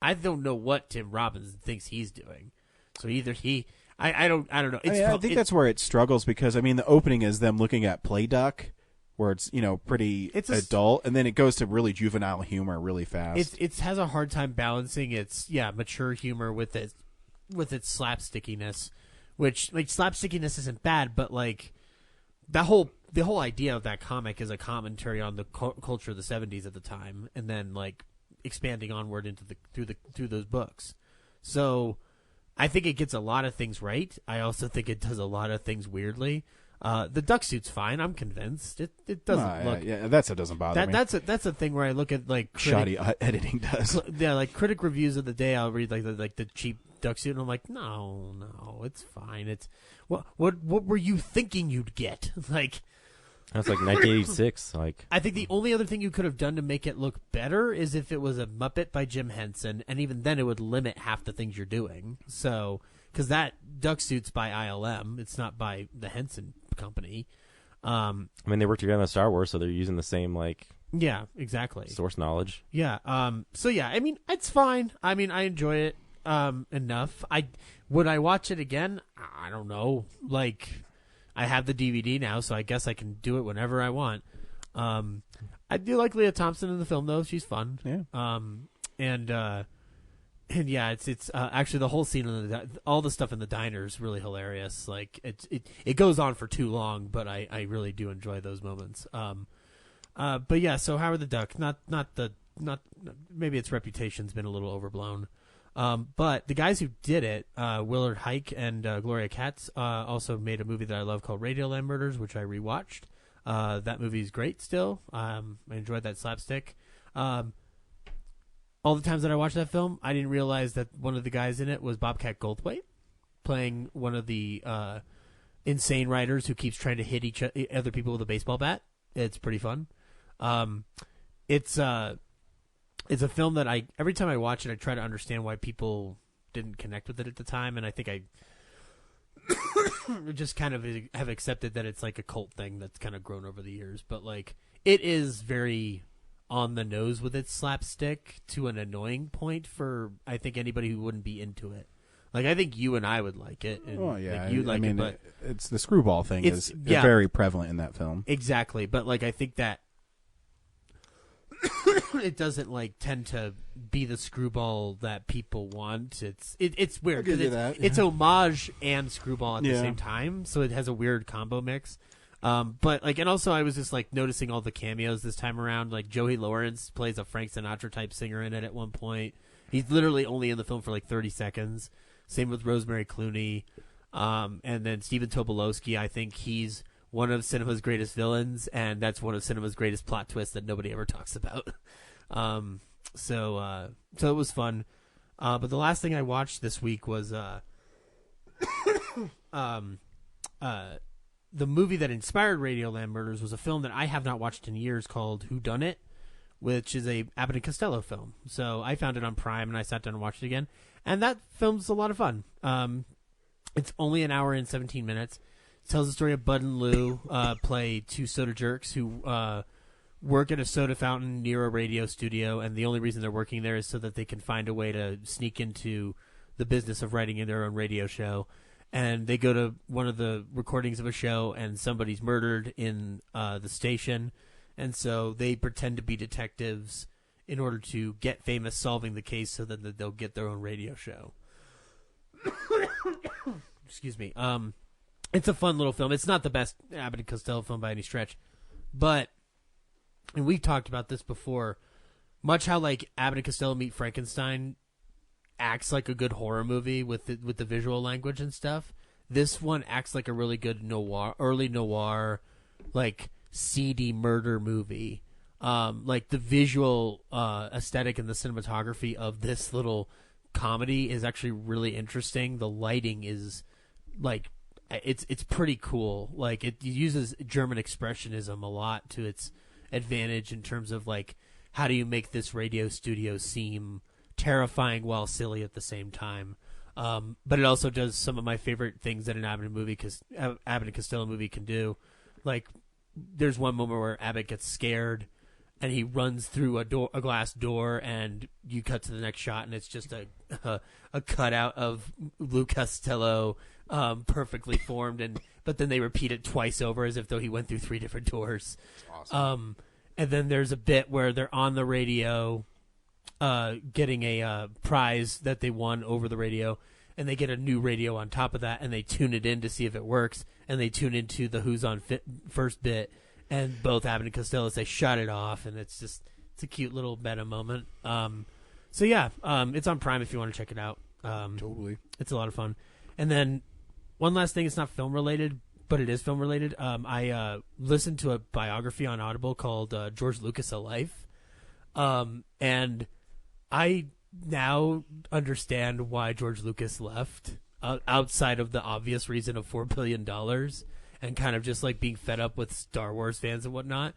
I don't know what Tim Robbins thinks he's doing. So either I don't know. I think that's where it struggles because the opening is them looking at Play Duck, where it's pretty adult, and then it goes to really juvenile humor really fast. It has a hard time balancing its mature humor with its slapstickiness, which like slapstickiness isn't bad, but like the whole idea of that comic is a commentary on the culture of the 70s at the time, and then like expanding onward into through those books. So I think it gets a lot of things right. I also think it does a lot of things weirdly. The duck suit's fine. I'm convinced. It doesn't look. Yeah, that doesn't bother me. That's a thing where I look at like shoddy editing does. Yeah, like critic reviews of the day. I'll read like the cheap duck suit, and I'm like, no, it's fine. It's what were you thinking you'd get? Like that's like 1986. Like I think the only other thing you could have done to make it look better is if it was a Muppet by Jim Henson, and even then it would limit half the things you're doing. So because that duck suit's by ILM, it's not by the Henson company. they work together on Star Wars, so they're using the same yeah, exactly, source knowledge. Yeah. So yeah, it's fine. I enjoy it enough. Would I watch it again? I don't know. Like I have the DVD now, so I guess I can do it whenever I want. I do like Leah Thompson in the film though. She's fun. Yeah. And yeah, it's actually the whole scene in all the stuff in the diner is really hilarious. Like it goes on for too long, but I really do enjoy those moments. But yeah, so Howard the Duck, not maybe its reputation's been a little overblown. But the guys who did it, Willard Hike and Gloria Katz, also made a movie that I love called Radioland Murders, which I rewatched. That movie's great still. I enjoyed that slapstick. All the times that I watched that film, I didn't realize that one of the guys in it was Bobcat Goldthwait, playing one of the insane writers who keeps trying to hit other people with a baseball bat. It's pretty fun. It's a film that every time I watch it, I try to understand why people didn't connect with it at the time, and I think I just kind of have accepted that it's like a cult thing that's kind of grown over the years. But like, it is very on the nose with its slapstick to an annoying point for I think anybody who wouldn't be into it. Like I think you and I would like it. And, Oh yeah, like, you'd like it, but it's the screwball thing is yeah. very prevalent in that film. Exactly, but like I think that it doesn't like tend to be the screwball that people want. It's weird I'll give you because that. it's homage and screwball at the Yeah. same time, so it has a weird combo mix. But like, and also I was just like noticing all the cameos this time around. Like Joey Lawrence plays a Frank Sinatra type singer in it at one point. He's literally only in the film for like 30 seconds. Same with Rosemary Clooney, and then Stephen Tobolowsky. I think he's one of cinema's greatest villains, and that's one of cinema's greatest plot twists that nobody ever talks about. So it was fun. But the last thing I watched this week was the movie that inspired Radioland Murders was a film that I have not watched in years called Whodunit, which is a Abbott and Costello film. So I found it on Prime, and I sat down and watched it again. And that film's a lot of fun. It's only an hour and 17 minutes. It tells the story of Bud and Lou play two soda jerks who work at a soda fountain near a radio studio, and the only reason they're working there is so that they can find a way to sneak into the business of writing in their own radio show. And they go to one of the recordings of a show, and somebody's murdered in the station. And so they pretend to be detectives in order to get famous solving the case so that they'll get their own radio show. Excuse me. It's a fun little film. It's not the best Abbott and Costello film by any stretch. But, and we've talked about this before, much how like Abbott and Costello Meet Frankenstein acts like a good horror movie with the visual language and stuff. This one acts like a really good early noir, like seedy murder movie. Like the visual aesthetic and the cinematography of this little comedy is actually really interesting. The lighting is like it's pretty cool. Like it uses German expressionism a lot to its advantage in terms of like how do you make this radio studio seem terrifying while silly at the same time. But it also does some of my favorite things that an Abbott and Costello movie can do. Like there's one moment where Abbott gets scared and he runs through a glass door, and you cut to the next shot, and it's just a cutout of Lou Costello, perfectly formed, but then they repeat it twice over as if though he went through 3 different doors. That's awesome. And then there's a bit where they're on the radio, getting a prize that they won over the radio, and they get a new radio on top of that, and they tune it in to see if it works, and they tune into the Who's on First bit, and both Abbott and Costello say shut it off, and it's a cute little meta moment. So yeah, it's on Prime if you want to check it out. Totally, it's a lot of fun. And then one last thing, it's not film related, but it is film related. I listened to a biography on Audible called George Lucas: A Life, and I now understand why George Lucas left, outside of the obvious reason of $4 billion and kind of just like being fed up with Star Wars fans and whatnot.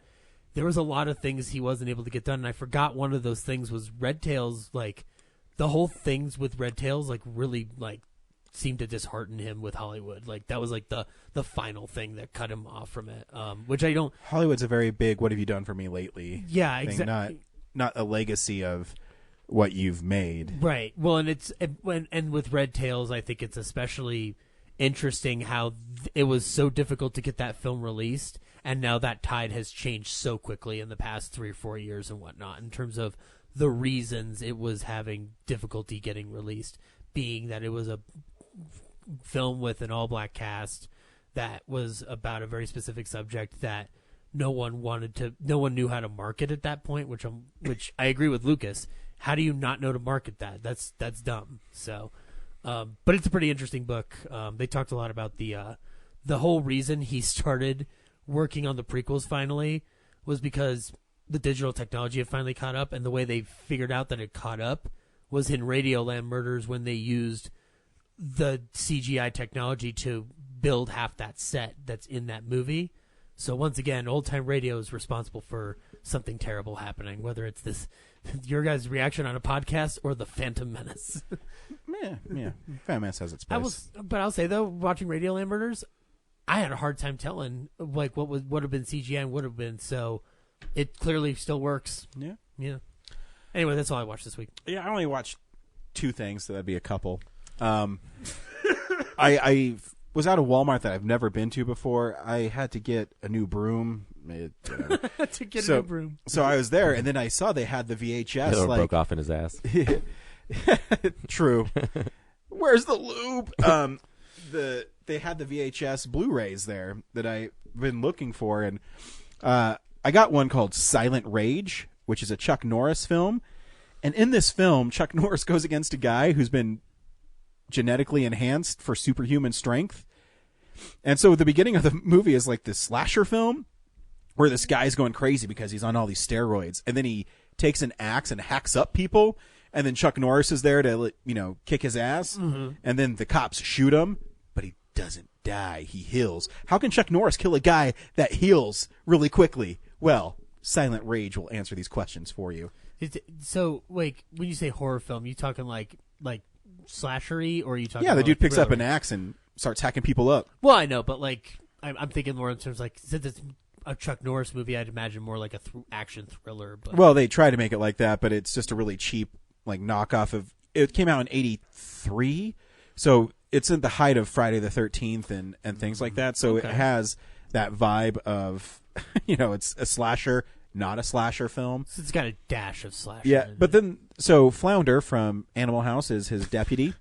There was a lot of things he wasn't able to get done, and I forgot one of those things was Red Tails. Like the whole things with Red Tails like really like seemed to dishearten him with Hollywood. Like that was like the final thing that cut him off from it, which I don't. Hollywood's a very big "what have you done for me lately?" Yeah, thing, exactly. Not a legacy of what you've made. Right. Well, and with Red Tails, I think it's especially interesting how it was so difficult to get that film released, and now that tide has changed so quickly in the past 3 or 4 years and whatnot in terms of the reasons it was having difficulty getting released, being that it was a film with an all-black cast that was about a very specific subject that no one knew how to market at that point, which I agree with Lucas. How do you not know to market that? That's dumb. So, but it's a pretty interesting book. They talked a lot about the whole reason he started working on the prequels finally was because the digital technology had finally caught up, and the way they figured out that it caught up was in Radioland Murders when they used the CGI technology to build half that set that's in that movie. So once again, old time radio is responsible for something terrible happening, whether it's this your guys' reaction on a podcast or the Phantom Menace. yeah. Phantom Menace has its place. But I'll say though, watching Radioland Murders, I had a hard time telling like what would have been CGI and would have been. So it clearly still works. Yeah. Yeah. Anyway, that's all I watched this week. Yeah, I only watched 2 things, so that'd be a couple. I was out of Walmart that I've never been to before. I had to get a new broom. To get a new broom. So I was there, and then I saw they had the VHS. Taylor like, broke off in his ass. True. Where's the lube? They had the VHS Blu-rays there that I've been looking for, and I got one called Silent Rage, which is a Chuck Norris film. And in this film, Chuck Norris goes against a guy who's been genetically enhanced for superhuman strength. And so the beginning of the movie is like this slasher film where this guy's going crazy because he's on all these steroids. And then he takes an axe and hacks up people. And then Chuck Norris is there to, kick his ass. Mm-hmm. And then the cops shoot him, but he doesn't die. He heals. How can Chuck Norris kill a guy that heals really quickly? Well, Silent Rage will answer these questions for you. So, like, when you say horror film, you talking like slashery, or are you talking? Yeah, the dude picks up thriller? an axe and starts hacking people up. Well, I know, but like, I'm thinking more in terms like, since it's a Chuck Norris movie, I'd imagine more like a action thriller. But well, they try to make it like that, but it's just a really cheap like knockoff of. It came out in '83, so it's in the height of Friday the 13th and things like that. So Okay. It has that vibe of, it's a slasher, not a slasher film. So it's got a dash of slasher. Yeah, in but it. then so Flounder from Animal House is his deputy.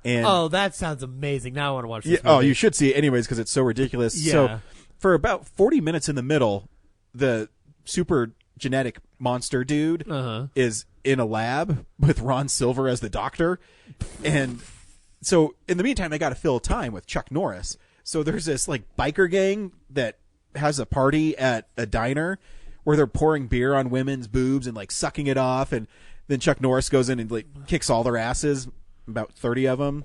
And Oh, that sounds amazing. Now I want to watch this yeah, movie. you should see it anyways because it's so ridiculous. Yeah. So for about 40 minutes in the middle, the super genetic monster dude is in a lab with Ron Silver as the doctor. And so in the meantime, they got to fill time with Chuck Norris. So there's this like biker gang that has a party at a diner where they're pouring beer on women's boobs and like sucking it off. And then Chuck Norris goes in and like kicks all their asses, about 30 of them.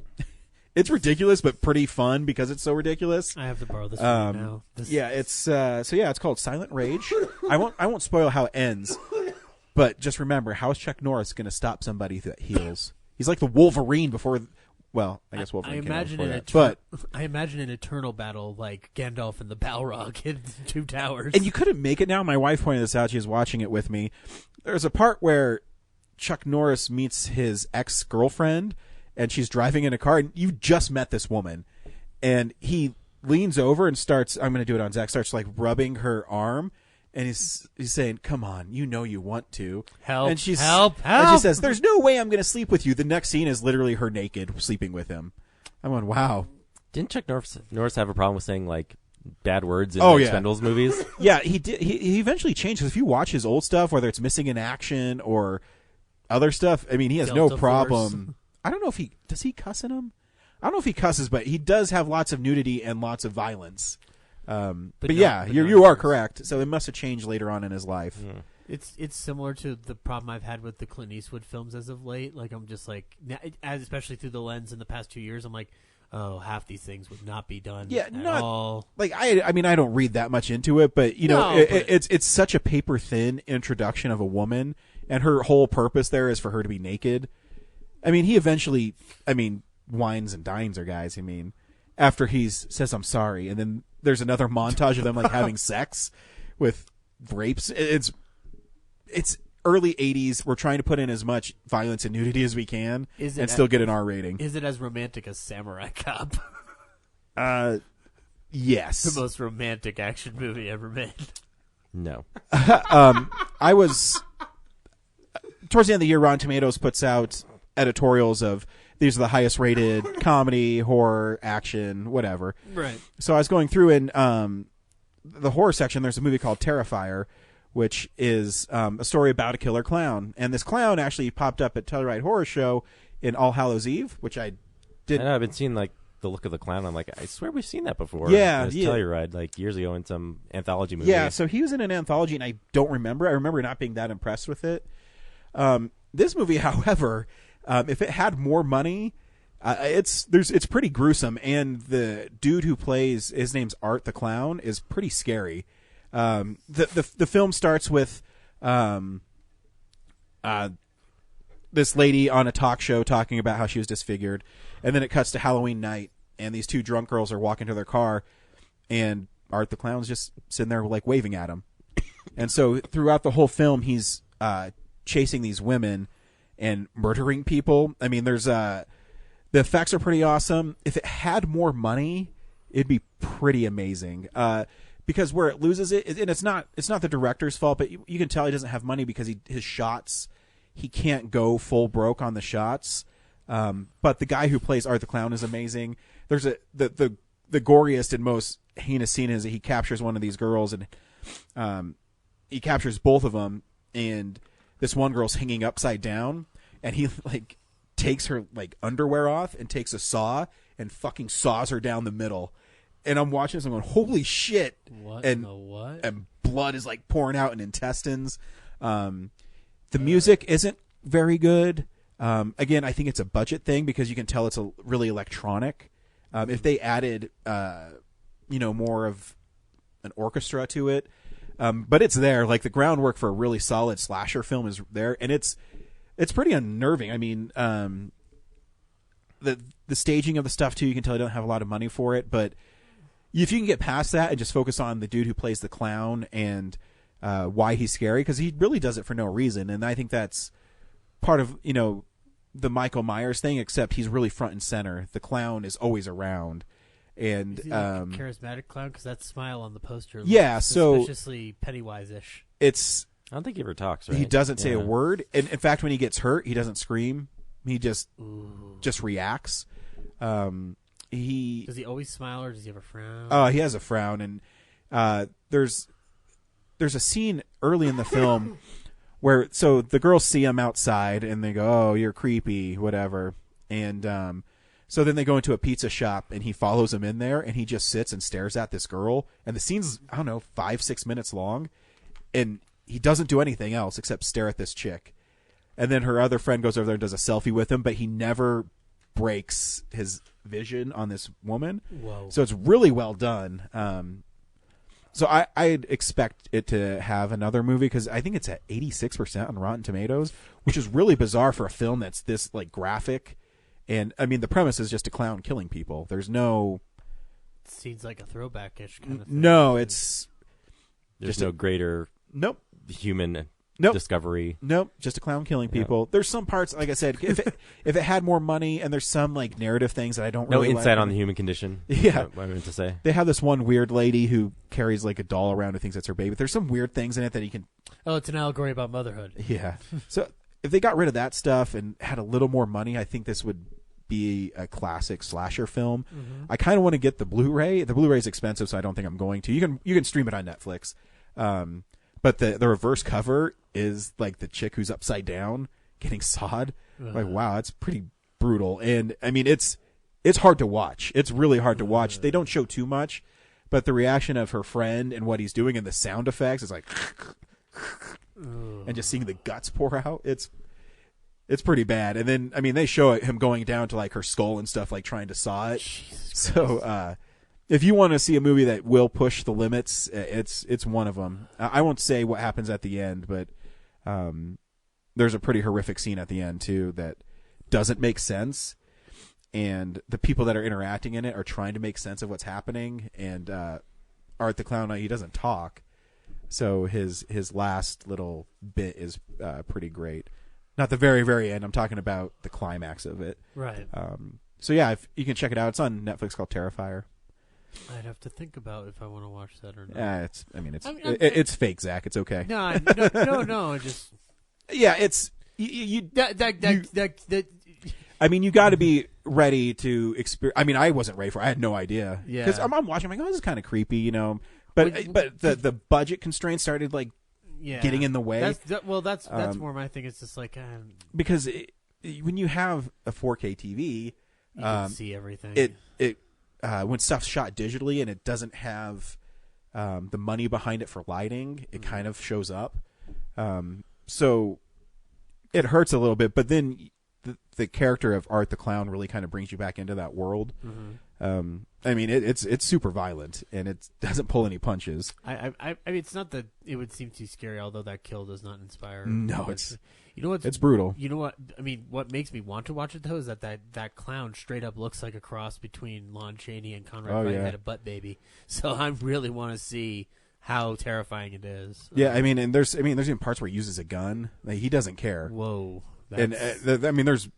It's ridiculous, but pretty fun because it's so ridiculous. I have to borrow this movie now. Yeah, it's it's called Silent Rage. I won't spoil how it ends, but just remember, how is Chuck Norris going to stop somebody that heals? He's like the Wolverine before. Well, I guess Wolverine. I imagine came out an before that. But I imagine an eternal battle like Gandalf and the Balrog in Two Towers. and you couldn't make it now. My wife pointed this out. She was watching it with me. There's a part where Chuck Norris meets his ex-girlfriend, and she's driving in a car, and you just met this woman, and he leans over and starts. I'm going to do it on Zach. Starts like rubbing her arm, and he's saying, "Come on, you know you want to Help, And she's help, And she help. says, "There's no way I'm going to sleep with you." The next scene is literally her naked sleeping with him. I'm going, wow. Didn't Chuck Norris have a problem with saying like bad words in Oh, the yeah. Expendables movies? Yeah, he did. He eventually changed. 'Cause if you watch his old stuff, whether it's Missing in Action or other stuff, I mean, he has Delta no problem. I don't know if he cuss in them. I don't know if he cusses, but he does have lots of nudity and lots of violence. But yeah, you are correct. So it must have changed later on in his life. It's similar to the problem I've had with the Clint Eastwood films as of late. Like I'm just like, especially through the lens in the past 2 years, I'm like, oh, half these things would not be done. Yeah, at not all. like I mean, I don't read that much into it, but it's such a paper thin introduction of a woman, and her whole purpose there is for her to be naked. I mean, he eventually, wines and dines her, guys. I mean, after he says I'm sorry, and then there's another montage of them like having sex with rapes. It's early 80s. We're trying to put in as much violence and nudity as we can and still get an R rating. Is it as romantic as Samurai Cop? Yes. The most romantic action movie ever made. No. I was towards the end of the year, Rotten Tomatoes puts out editorials of these are the highest rated comedy, horror, action, whatever. Right. So I was going through in the horror section. There's a movie called Terrifier, which is a story about a killer clown, and this clown actually popped up at Telluride Horror Show in All Hallows Eve, which I did. I know, I've been seeing like the look of the clown. I'm like, I swear we've seen that before. Yeah, It's yeah. Telluride like years ago in some anthology movie. Yeah, so he was in an anthology, and I don't remember. I remember not being that impressed with it. This movie, however, if it had more money, it's pretty gruesome, and the dude who plays, his name's Art the Clown, is pretty scary. The film starts with this lady on a talk show talking about how she was disfigured, and then it cuts to Halloween night, and these two drunk girls are walking to their car, and Art the Clown's just sitting there like waving at them. And so throughout the whole film, he's chasing these women and murdering people. I mean, there's the effects are pretty awesome. If it had more money, it'd be pretty amazing. Because where it loses it, and it's not the director's fault, but you can tell he doesn't have money because his shots, he can't go full broke on the shots. But the guy who plays Art the Clown is amazing. There's the goriest and most heinous scene is that he captures one of these girls, and he captures both of them, and this one girl's hanging upside down, and he like takes her like underwear off and takes a saw and fucking saws her down the middle. And I'm watching this, I'm going, holy shit. What and, in the what? And blood is like pouring out in intestines. The music isn't very good. Again, I think it's a budget thing because you can tell it's really electronic. If they added, more of an orchestra to it, but it's there. Like the groundwork for a really solid slasher film is there, and it's pretty unnerving. I mean, the staging of the stuff too, you can tell they don't have a lot of money for it, but if you can get past that and just focus on the dude who plays the clown and why he's scary, because he really does it for no reason, and I think that's part of the Michael Myers thing, except he's really front and center. The clown is always around, and is he like a charismatic clown? Because that smile on the poster looks suspiciously Pennywise-ish. It's I don't think he ever talks. Right? He doesn't say a word, and in fact, when he gets hurt, he doesn't scream. He just reacts. Does he always smile, or does he have a frown? He has a frown, and there's a scene early in the film where the girls see him outside and they go, "Oh, you're creepy," whatever, and so then they go into a pizza shop and he follows them in there and he just sits and stares at this girl, and the scene's 5-6 minutes long, and he doesn't do anything else except stare at this chick, and then her other friend goes over there and does a selfie with him, but he never breaks his vision on this woman. Whoa. So it's really well done. So I'd expect it to have another movie because I think it's at 86% on Rotten Tomatoes, which is really bizarre for a film that's this like graphic. And I mean, the premise is just a clown killing people. There's no. It seems like a throwback-ish kind of thing. No, there's no greater human discovery. Nope, just a clown killing people. There's some parts, like I said, if it had more money, and there's some like narrative things that I don't really insight like. on the human condition. Yeah, what I meant to say. They have this one weird lady who carries like a doll around who thinks it's her baby. There's some weird things in it that you can. Oh, it's an allegory about motherhood. Yeah. So if they got rid of that stuff and had a little more money, I think this would be a classic slasher film. Mm-hmm. I kind of want to get the Blu-ray. The Blu-ray is expensive, so I don't think I'm going to. You can stream it on Netflix. But the reverse cover is like the chick who's upside down getting sawed. Like, wow, it's pretty brutal. And I mean, it's hard to watch. It's really hard to watch. They don't show too much, but the reaction of her friend and what he's doing and the sound effects is like, and just seeing the guts pour out. It's pretty bad. And then, I mean, they show him going down to like her skull and stuff, like trying to saw it. So, if you want to see a movie that will push the limits, it's one of them. I won't say what happens at the end, but there's a pretty horrific scene at the end too that doesn't make sense, and the people that are interacting in it are trying to make sense of what's happening. And Art the Clown, he doesn't talk, so his last little bit is pretty great. Not the very, very end. I'm talking about the climax of it. Right. So yeah, if you can check it out. It's on Netflix, called Terrifier. I'd have to think about if I want to watch that or not. It's fake, Zach. It's okay. No. Just yeah, it's that. I mean, you got to be ready to experience. I mean, I wasn't ready for it. I had no idea. Yeah, because I'm watching. I'm like, oh, this is kind of creepy, But the budget constraints started like getting in the way. That's more my thing. It's just like because when you have a 4K TV, you can see everything. When stuff's shot digitally and it doesn't have the money behind it for lighting, it kind of shows up. So it hurts a little bit, but then the character of Art the Clown really kind of brings you back into that world. Mm-hmm. I mean, it's super violent and it doesn't pull any punches. I mean, it's not that it would seem too scary, although that kill does not inspire. No, it's brutal. You know what? I mean, what makes me want to watch it though is that clown straight up looks like a cross between Lon Chaney and Conrad Whitehead, a butt baby. So I really want to see how terrifying it is. Yeah, I mean, and there's even parts where he uses a gun. Like, he doesn't care. Whoa. And I mean, there's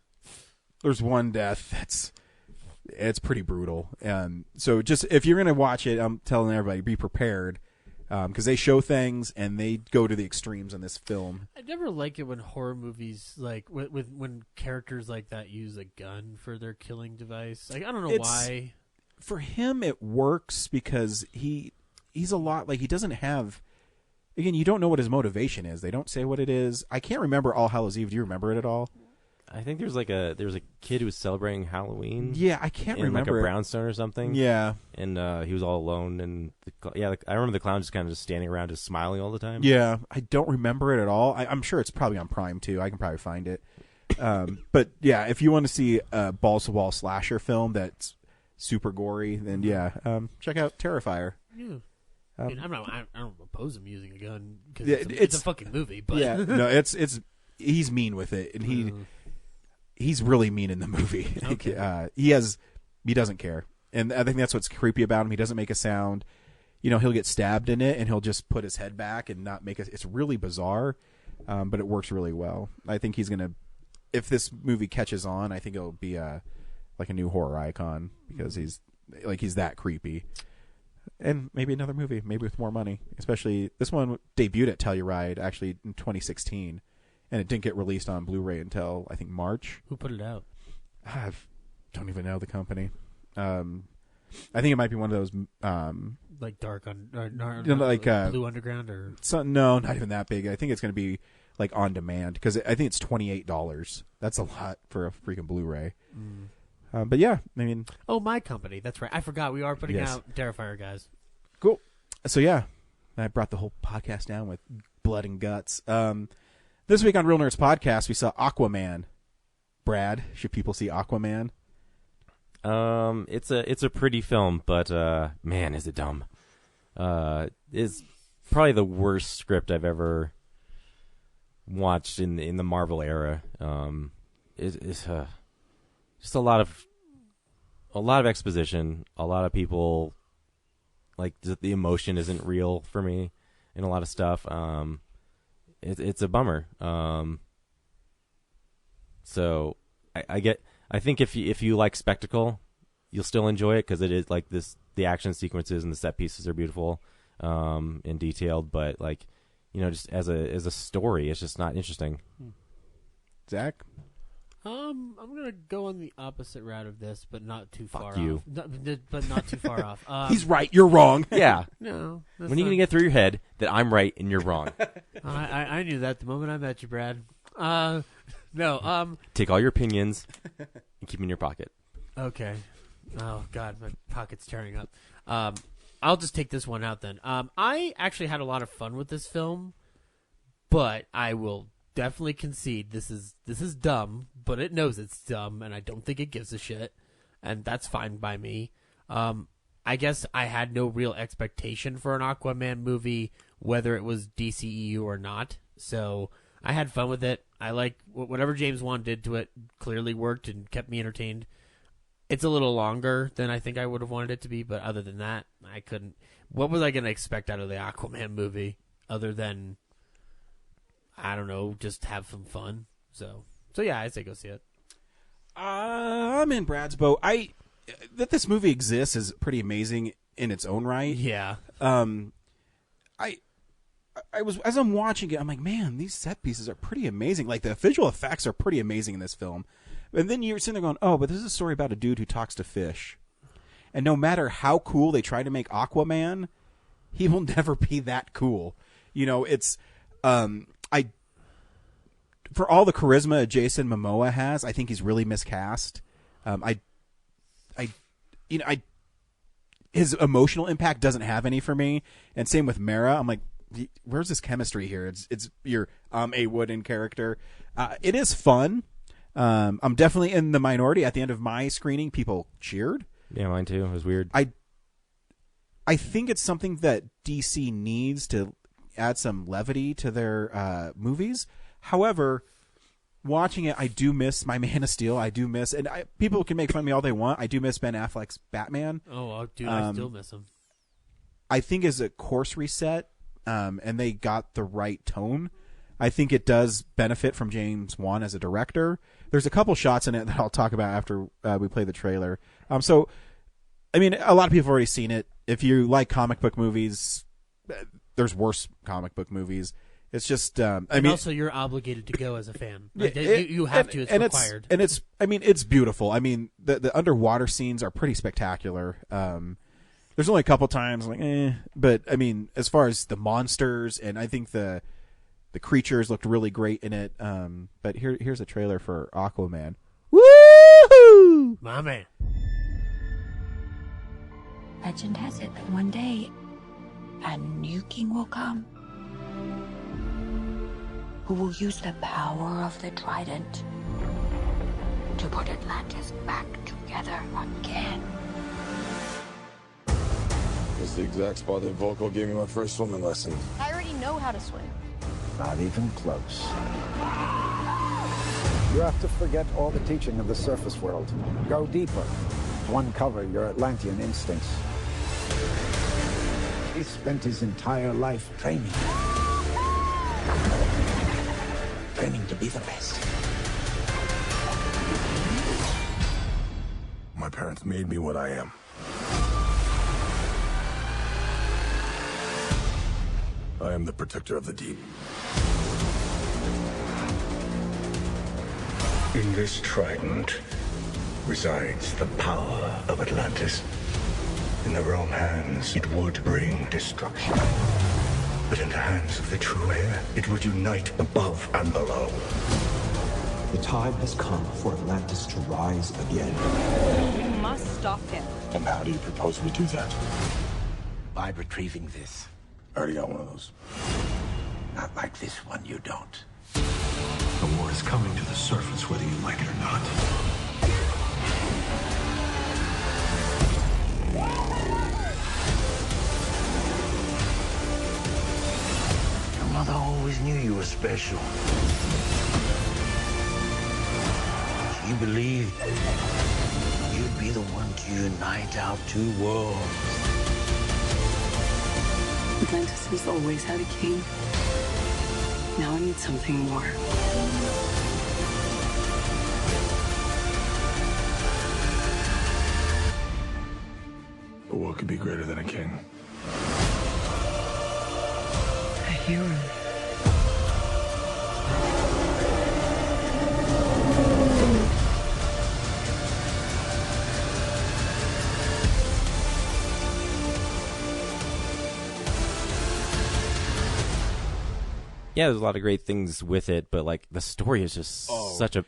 one death it's pretty brutal. So just if you're gonna watch it, I'm telling everybody, be prepared, because they show things and they go to the extremes in this film. I never like it when horror movies like when characters like that use a gun for their killing device. Like, I don't know why. For him, it works because he's a lot like, he doesn't have. Again, you don't know what his motivation is. They don't say what it is. I can't remember All Hallows Eve. Do you remember it at all? I think there was a kid who was celebrating Halloween. Yeah, I can't in remember like a brownstone or something. Yeah, and he was all alone, and I remember the clown just kind of just standing around, just smiling all the time. Yeah, I don't remember it at all. I'm sure it's probably on Prime too. I can probably find it. But yeah, if you want to see a balls to wall slasher film that's super gory, then check out Terrifier. Yeah. I mean, I don't oppose him using a gun because Yeah, it's a fucking movie. But yeah, no, it's he's mean with it, and he's really mean in the movie. Okay. He doesn't care, and I think that's what's creepy about him. He doesn't make a sound. He'll get stabbed in it, and he'll just put his head back and not make it's really bizarre, but it works really well. I think he's gonna, if this movie catches on, I think it'll be like a new horror icon because he's that creepy. And maybe another movie, maybe with more money. Especially this one debuted at Telluride actually in 2016, and it didn't get released on Blu-ray until I think March. Who put it out? I don't even know the company. I think it might be one of those Like Dark Blue Underground or no, not even that big. I think it's going to be like on demand because I think it's $28. That's a lot for a freaking Blu-ray. But yeah, I mean... Oh, My Company. That's right. I forgot. We are putting Yes. out Terrifier, guys. Cool. So yeah, I brought the whole podcast down with blood and guts. This week on Real Nerds Podcast, we saw Aquaman. Brad, should people see Aquaman? It's a pretty film, but man, is it dumb. It's probably the worst script I've ever watched in the Marvel era. It's just a lot of exposition. A lot of people, like, the emotion isn't real for me in a lot of stuff. It's a bummer. So I think if you like spectacle, you'll still enjoy it because it is like this. The action sequences and the set pieces are beautiful, and detailed. But like, just as a story, it's just not interesting. Zach? I'm gonna go on the opposite route of this, but not too far Fuck you. off. But not too far off. He's right. You're wrong. Yeah. No. When are you gonna get through your head that I'm right and you're wrong? I knew that the moment I met you, Brad. No. Take all your opinions and keep them in your pocket. Okay. Oh God, my pocket's tearing up. I'll just take this one out then. I actually had a lot of fun with this film, but I will definitely concede this is dumb, but it knows it's dumb, and I don't think it gives a shit, and that's fine by me. I guess I had no real expectation for an Aquaman movie, whether it was DCEU or not, so I had fun with it. I like whatever James Wan did to it, clearly worked and kept me entertained. It's a little longer than I think I would have wanted it to be, but other than that, I couldn't. What was I going to expect out of the Aquaman movie other than, I don't know, just have some fun? So yeah, I'd say go see it. I'm in Brad's boat. That this movie exists is pretty amazing in its own right. Yeah. I was, as I'm watching it, I'm like, man, these set pieces are pretty amazing. Like, the visual effects are pretty amazing in this film. And then you're sitting there going, oh, but this is a story about a dude who talks to fish. And no matter how cool they try to make Aquaman, he will never be that cool. It's for all the charisma Jason Momoa has, I think he's really miscast. His emotional impact doesn't have any for me. And same with Mara. I'm like, where's this chemistry here? It's your a wooden character. It is fun. I'm definitely in the minority. At the end of my screening, people cheered. Yeah, mine too. It was weird. I think it's something that DC needs to add some levity to their movies. However, watching it, I do miss my Man of Steel. I do miss, and people can make fun of me all they want. I do miss Ben Affleck's Batman. Oh, dude, I still miss him. I think is a course reset, and they got the right tone. I think it does benefit from James Wan as a director. There's a couple shots in it that I'll talk about after we play the trailer. So, I mean, a lot of people have already seen it. If you like comic book movies, there's worse comic book movies. It's just, I mean, also you're obligated to go as a fan. Like, you have to. It's required. It's beautiful. I mean, the underwater scenes are pretty spectacular. There's only a couple times but I mean, as far as the monsters, and I think the creatures looked really great in it. But here's a trailer for Aquaman. Woohoo! My man. Legend has it that one day a new king will come who will use the power of the trident to put Atlantis back together again. It's the exact spot that Volko gave me my first swimming lesson. I already know how to swim. Not even close. You have to forget all the teaching of the surface world. Go deeper to uncover your Atlantean instincts. He spent his entire life training. Training to be the best. My parents made me what I am. I am the protector of the deep. In this trident resides the power of Atlantis. In the wrong hands, it would bring destruction. But in the hands of the true heir, it would unite above and below. The time has come for Atlantis to rise again. You must stop him. And how do you propose we do that? By retrieving this. I already got one of those. Not like this one, you don't. The war is coming to the surface whether you like it or not. Your mother always knew you were special. She believed you'd be the one to unite our two worlds. Atlantis has always had a king. Now I need something more. But what could be greater than a king? A hero. Yeah, there's a lot of great things with it, but like the story is just such a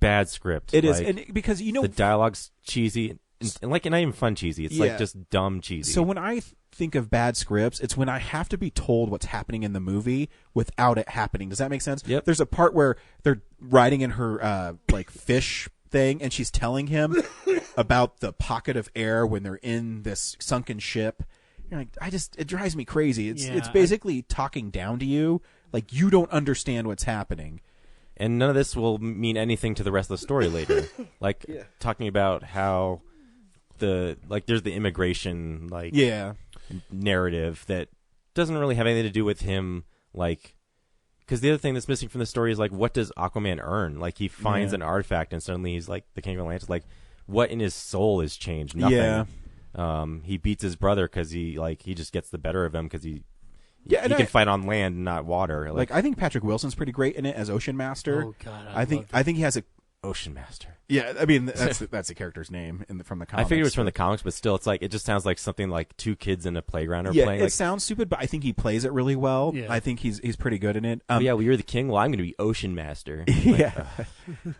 bad script. It is, like, and because the dialogue's cheesy and like not even fun cheesy. It's like just dumb cheesy. So when I think of bad scripts, it's when I have to be told what's happening in the movie without it happening. Does that make sense? Yep. There's a part where they're riding in her like fish thing, and she's telling him about the pocket of air when they're in this sunken ship. You're like, it drives me crazy. It's basically talking down to you. Like, you don't understand what's happening. And none of this will mean anything to the rest of the story later. Like, talking about how there's the immigration, narrative that doesn't really have anything to do with him, like, because the other thing that's missing from the story is, like, what does Aquaman earn? Like, he finds an artifact and suddenly he's, like, the King of Atlantis. Like, what in his soul has changed? Nothing. Yeah. He beats his brother because he just gets the better of him because he can fight on land and not water. Like, I think Patrick Wilson's pretty great in it as Ocean Master. Oh God, I think he has a Ocean Master. Yeah, I mean that's the character's name from the comics. I figured it was from the comics, but still, it just sounds like something like two kids in a playground are playing. It sounds stupid, but I think he plays it really well. Yeah. I think he's pretty good in it. You're the king. Well, I'm going to be Ocean Master.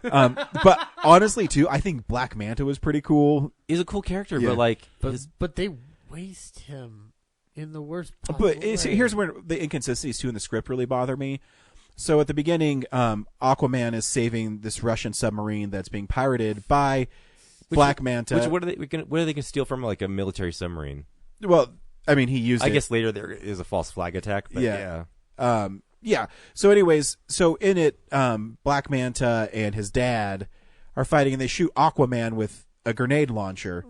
But honestly, too, I think Black Manta was pretty cool. He's a cool character, but they waste him in the worst possible way. Here's where the inconsistencies too in the script really bother me. So at the beginning, Aquaman is saving this Russian submarine that's being pirated by Black Manta. What are they going to steal from, like a military submarine? Well, I mean, he used. I guess later there is a false flag attack. But yeah. So, anyways, in it, Black Manta and his dad are fighting, and they shoot Aquaman with a grenade launcher.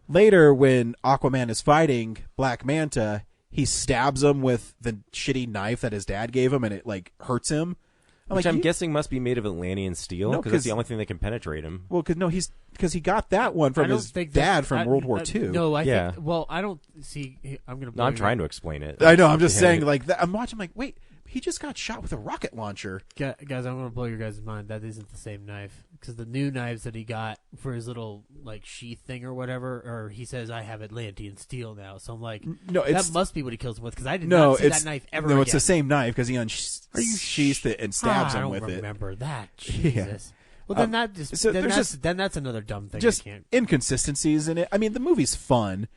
later when Aquaman is fighting Black Manta, he stabs him with the shitty knife that his dad gave him, and it like hurts him. Which I'm guessing must be made of Atlantean steel, because that's the only thing that can penetrate him. Well, because he got that one from his dad from World War II. No, I think. Well, I don't see. I'm going to. No, I'm trying to explain it. I know. I'm just saying, like that, I'm watching. Like, wait, he just got shot with a rocket launcher. Guys, I'm going to blow your guys' mind. That isn't the same knife, because the new knives that he got for his little like sheath thing or whatever, or he says I have Atlantean steel now. So I'm like, no, that must be what he kills him with, because I did not see that knife ever. No, again. it's the same knife because he unsheathed it and stabs him with it. I don't remember that. Jesus. Well, then that just then that's another dumb thing. Just I can't. Inconsistencies in it. I mean, the movie's fun.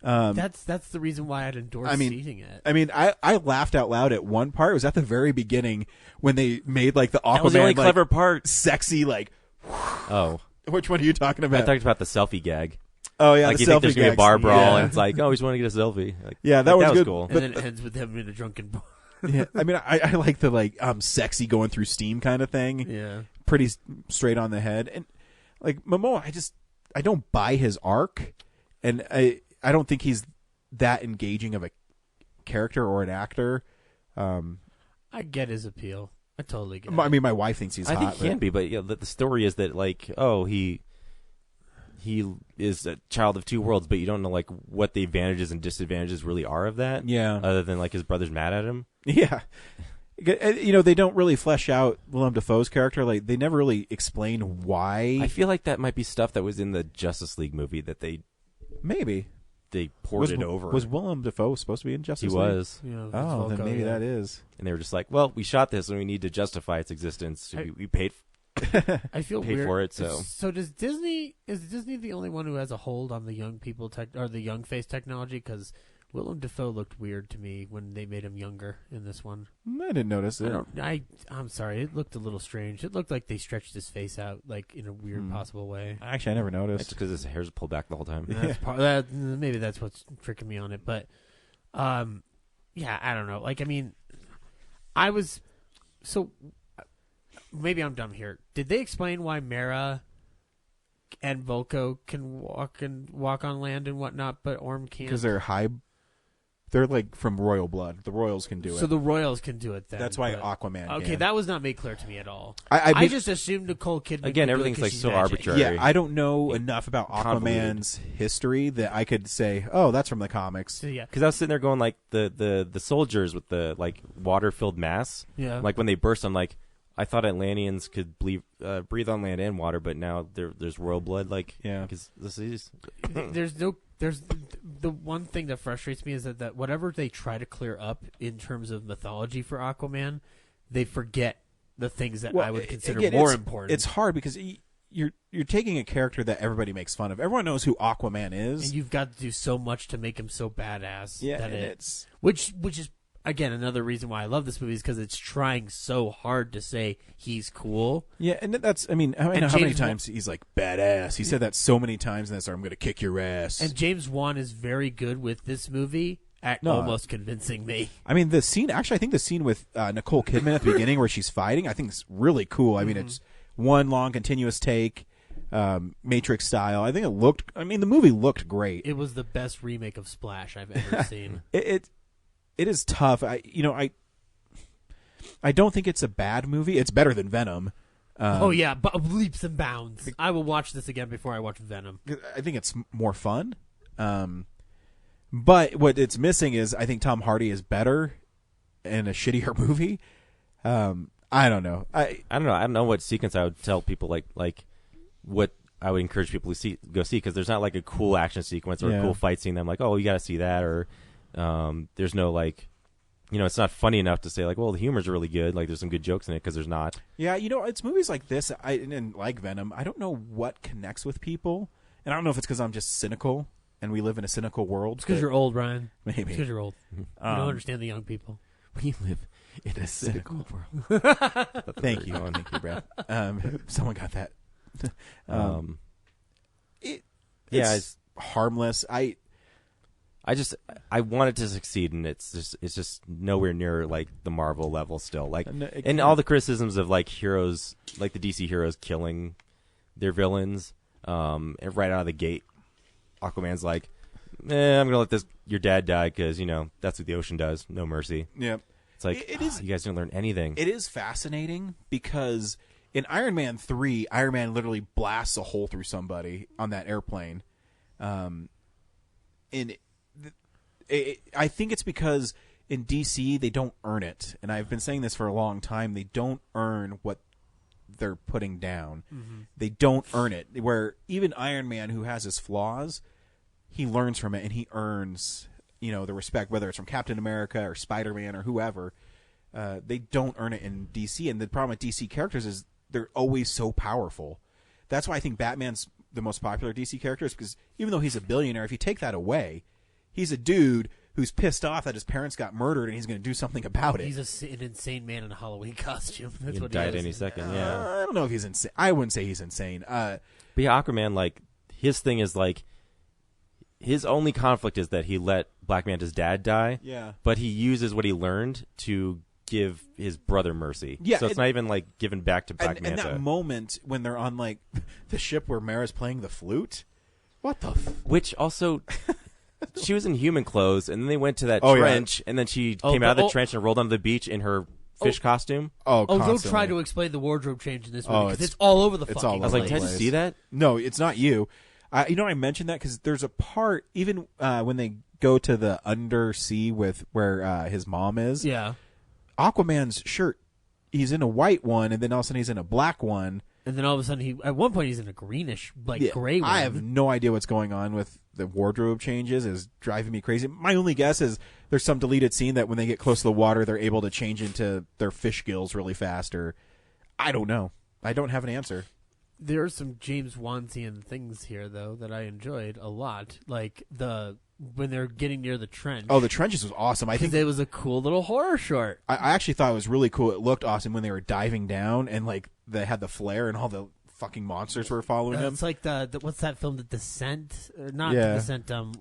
That's the reason why I'd endorse seeing it. I mean, I laughed out loud at one part. It was at the very beginning when they made like the Aquaman, that was the only clever part, sexy like. Oh, which one are you talking about? I talked about the selfie gag. Oh yeah, like the you selfie think there's gonna be a bar brawl, yeah. and it's like, oh, he's want to get a selfie. Like, yeah, that was good. Cool. And then it ends with him in a drunken bar. Yeah, I mean, I like the like sexy going through steam kind of thing. Yeah, pretty straight on the head. And like Momoa, I don't buy his arc, and I don't think he's that engaging of a character or an actor. I get his appeal. I totally get it. I mean, my wife thinks he's hot. I think he can be, but yeah, the story is that like, oh, he is a child of two worlds, but you don't know like what the advantages and disadvantages really are of that. Yeah. Other than like his brother's mad at him. Yeah. You know, they don't really flesh out Willem Dafoe's character. Like, they never really explain why. I feel like that might be stuff that was in the Justice League movie that they ported over. Was Willem Dafoe supposed to be in Justice League? He was. Yeah, oh, then maybe that is. And they were just like, well, we shot this and we need to justify its existence. So we paid. I feel paid weird. for it. So does Disney? Is Disney the only one who has a hold on the young people or the young face technology? Because Willem Dafoe looked weird to me when they made him younger in this one. I didn't notice it. I'm sorry. It looked a little strange. It looked like they stretched his face out like in a weird possible way. Actually, I never noticed. It's because his hair's pulled back the whole time. Maybe that's what's tricking me on it. But yeah, I don't know. Like, I mean, maybe I'm dumb here. Did they explain why Mera and Volko can walk on land and whatnot, but Orm can't? Because they're like from royal blood. The royals can do it. So the royals can do it then. That's why Aquaman Okay, can. that was not made clear to me at all. I just assumed Nicole Kidman. Again, everything's like so magic. arbitrary. Yeah, I don't know enough about Aquaman's history that I could say, oh, that's from the comics. Yeah, because I was sitting there going like the soldiers with the like water filled mass. Yeah, like when they burst, I'm like, I thought Atlanteans could breathe on land and water, but now there's royal blood. Like, yeah, because this is There's the one thing that frustrates me is that whatever they try to clear up in terms of mythology for Aquaman, they forget the things that I would consider more important. It's hard because you're taking a character that everybody makes fun of. Everyone knows who Aquaman is, and you've got to do so much to make him so badass. Yeah, that and it's which is again another reason why I love this movie is because it's trying so hard to say he's cool. Yeah, and that's how many times he's like badass. He said that so many times in this. I'm going to kick your ass. And James Wan is very good with this movie at almost convincing me. I mean, the scene. Actually, I think the scene with Nicole Kidman at the beginning where she's fighting, I think is really cool. I mean, it's one long continuous take, Matrix style. I think it looked. I mean, the movie looked great. It was the best remake of Splash I've ever seen. It is tough. I don't think it's a bad movie. It's better than Venom. Oh yeah, but leaps and bounds. I will watch this again before I watch Venom. I think it's more fun. But what it's missing is I think Tom Hardy is better in a shittier movie. I don't know. I don't know. I don't know what sequence I would tell people like what I would encourage people to go see, because there's not like a cool action sequence or a cool fight scene. I'm like, oh, you got to see that, or there's no like, it's not funny enough to say like, well, the humor's really good. Like, there's some good jokes in it, because there's not. Yeah, it's movies like this. And like Venom, I don't know what connects with people, and I don't know if it's because I'm just cynical and we live in a cynical world. It's because you're old, Ryan. Maybe it's because you're old. You don't understand the young people. We live in a cynical world. Thank you, Brad. Someone got that. It's harmless. I want it to succeed, and it's just nowhere near like the Marvel level still. Like, and all the criticisms of like heroes, like the DC heroes killing their villains, right out of the gate, Aquaman's like, I'm gonna let your dad die because that's what the ocean does. No mercy. Yep. It's like you guys didn't learn anything. It is fascinating because in Iron Man 3, Iron Man literally blasts a hole through somebody on that airplane. I think it's because in DC they don't earn it, and I've been saying this for a long time. They don't earn what they're putting down. Mm-hmm. They don't earn it. Where even Iron Man, who has his flaws, he learns from it and he earns the respect, whether it's from Captain America or Spider-Man or whoever. They don't earn it in DC, and the problem with DC characters is they're always so powerful. That's why I think Batman's the most popular DC character, is because even though he's a billionaire, if you take that away, he's a dude who's pissed off that his parents got murdered and he's going to do something about it. He's an insane man in a Halloween costume. That's what die he at is. any second. Yeah, I don't know if he's insane. I wouldn't say he's insane. But yeah, Aquaman, like, his thing is like, his only conflict is that he let Black Manta's dad die. Yeah. But he uses what he learned to give his brother mercy. Yeah, so it's not even like giving back to Black Manta. And that moment when they're on like the ship where Mara's playing the flute, what the? Which also, she was in human clothes, and then they went to that Oh, yeah. trench, and then she came out of the trench and rolled onto the beach in her fish costume. Don't try to explain the wardrobe change in this movie because it's all over the fucking all place. I was like, did I just see that? No, it's not you. I mentioned that because there's a part even when they go to the undersea with where his mom is. Yeah. Aquaman's shirt, he's in a white one, and then all of a sudden he's in a black one. And then all of a sudden, at one point, he's in a greenish, gray one. I have no idea what's going on with the wardrobe changes. Is driving me crazy. My only guess is there's some deleted scene that when they get close to the water, they're able to change into their fish gills really fast, or I don't know. I don't have an answer. There are some James Wansian things here, though, that I enjoyed a lot. Like when they're getting near the trench. Oh, the trenches was awesome. I think it was a cool little horror short. I actually thought it was really cool. It looked awesome when they were diving down and like they had the flare and all the fucking monsters were following them. It's like the what's that film, The Descent? Or not Yeah. The Descent. Am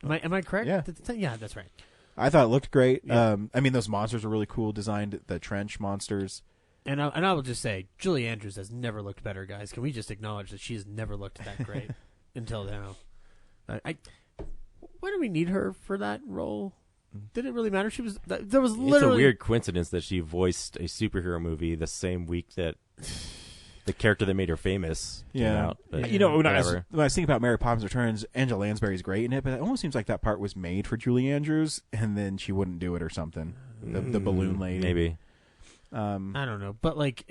I correct? Yeah. The Descent? Yeah, that's right. I thought it looked great. Yeah. I mean, those monsters are really cool designed. The trench monsters. And I will just say, Julie Andrews has never looked better, guys. Can we just acknowledge that she has never looked that great until now? Why do we need her for that role? Did it really matter? There was literally. It's a weird coincidence that she voiced a superhero movie the same week that the character that made her famous came out. But when I was thinking about Mary Poppins Returns, Angela Lansbury's great in it, but it almost seems like that part was made for Julie Andrews, and then she wouldn't do it or something. The balloon lady, maybe. I don't know, but like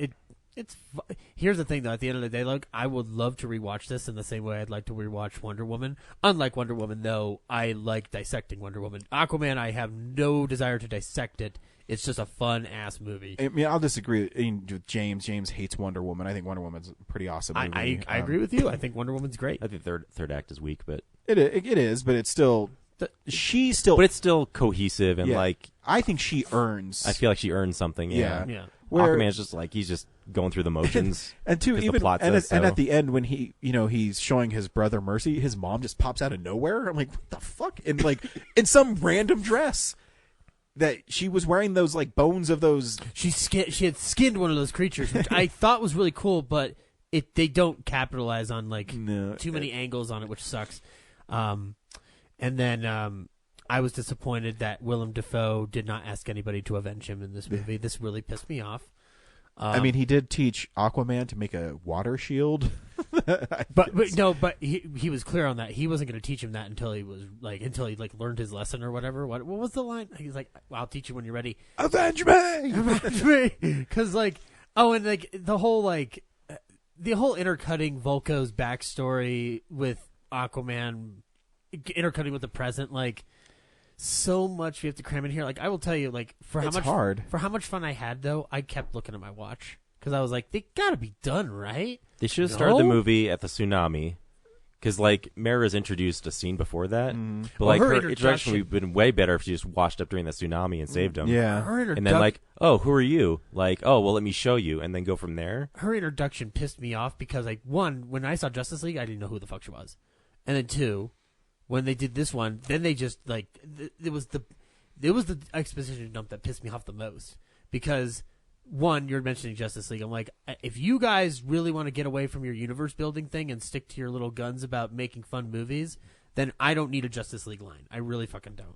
here's the thing though. At the end of the day, like I would love to rewatch this in the same way I'd like to rewatch Wonder Woman. Unlike Wonder Woman, though, I like dissecting Wonder Woman. Aquaman, I have no desire to dissect it. It's just a fun ass movie. I mean, I'll disagree with James. James hates Wonder Woman. I think Wonder Woman's a pretty awesome movie. I agree with you. I think Wonder Woman's great. I think third act is weak, but it is, but it's still. But it's still cohesive and like I think she earns. I feel like she earns something. Yeah. Aquaman's just like he's just going through the motions. And too, even and at the end when he's showing his brother mercy, his mom just pops out of nowhere. I'm like, what the fuck? And like in some random dress that she was wearing, those like bones of those. She had skinned one of those creatures, which I thought was really cool, but they don't capitalize on like too many angles on it, which sucks. And then I was disappointed that Willem Dafoe did not ask anybody to avenge him in this movie. This really pissed me off. I mean, he did teach Aquaman to make a water shield. but he was clear on that. He wasn't going to teach him that until he learned his lesson or whatever. What was the line? He's like, "I'll teach you when you're ready." Avenge me, avenge me. Because and the whole intercutting Volko's backstory with Aquaman. Intercutting with the present, like so much we have to cram in here. Like I will tell you, like for how much fun I had though, I kept looking at my watch because I was like, they gotta be done, right? They should have started the movie at the tsunami because like Mara's introduced a scene before that, but like her introduction would have been way better if she just washed up during the tsunami and saved him. Yeah, and then like, oh, who are you? Like, oh, well, let me show you, and then go from there. Her introduction pissed me off because like one, when I saw Justice League, I didn't know who the fuck she was, and then two. When they did this one, then they just it was the exposition dump that pissed me off the most because one, you're mentioning Justice League. I'm like, if you guys really want to get away from your universe building thing and stick to your little guns about making fun movies, then I don't need a Justice League line. I really fucking don't.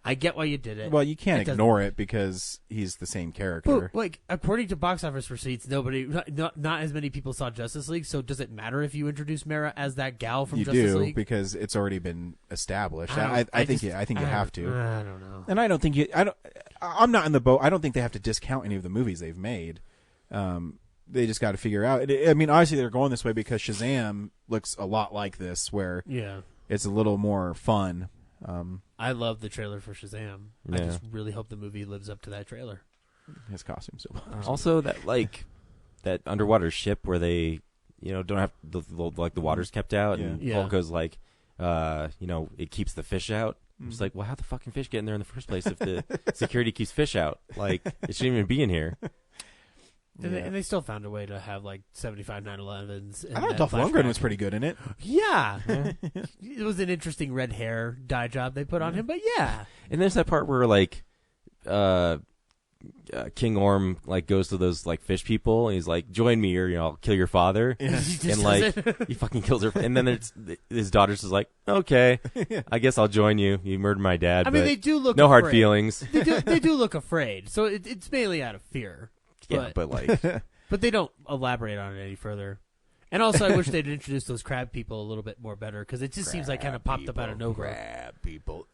I get why you did it. Well, you can't ignore it because he's the same character. But, like, according to box office receipts, not as many people saw Justice League. So does it matter if you introduce Mara as that gal from Justice League? Because it's already been established. I think you have to. I don't know. And I don't think I'm not in the boat. I don't think they have to discount any of the movies they've made. They just got to figure out. I mean, obviously they're going this way because Shazam looks a lot like this, where it's a little more fun. I love the trailer for Shazam. Yeah. I just really hope the movie lives up to that trailer. His costume so also that underwater ship where they don't have the water's kept out and Hulk goes like it keeps the fish out. It's like, well, how the fucking fish get in there in the first place if the security keeps fish out? Like, it shouldn't even be in here. And they still found a way to have like 75 9/11s. I thought Dolph Lundgren was pretty good in it. Yeah. It was an interesting red hair dye job they put on him, but yeah. And there's that part where like King Orm like goes to those like fish people and he's like, join me or I'll kill your father. Yeah. And like he fucking kills her. And then his daughter's just like, okay, I guess I'll join you. You murdered my dad. I mean, they do look no afraid. hard feelings. They do look afraid. So it's mainly out of fear. But like, but they don't elaborate on it any further. And also, I wish they'd introduced those crab people a little bit more better because it just seems like kind of popped up out of nowhere. Crab people.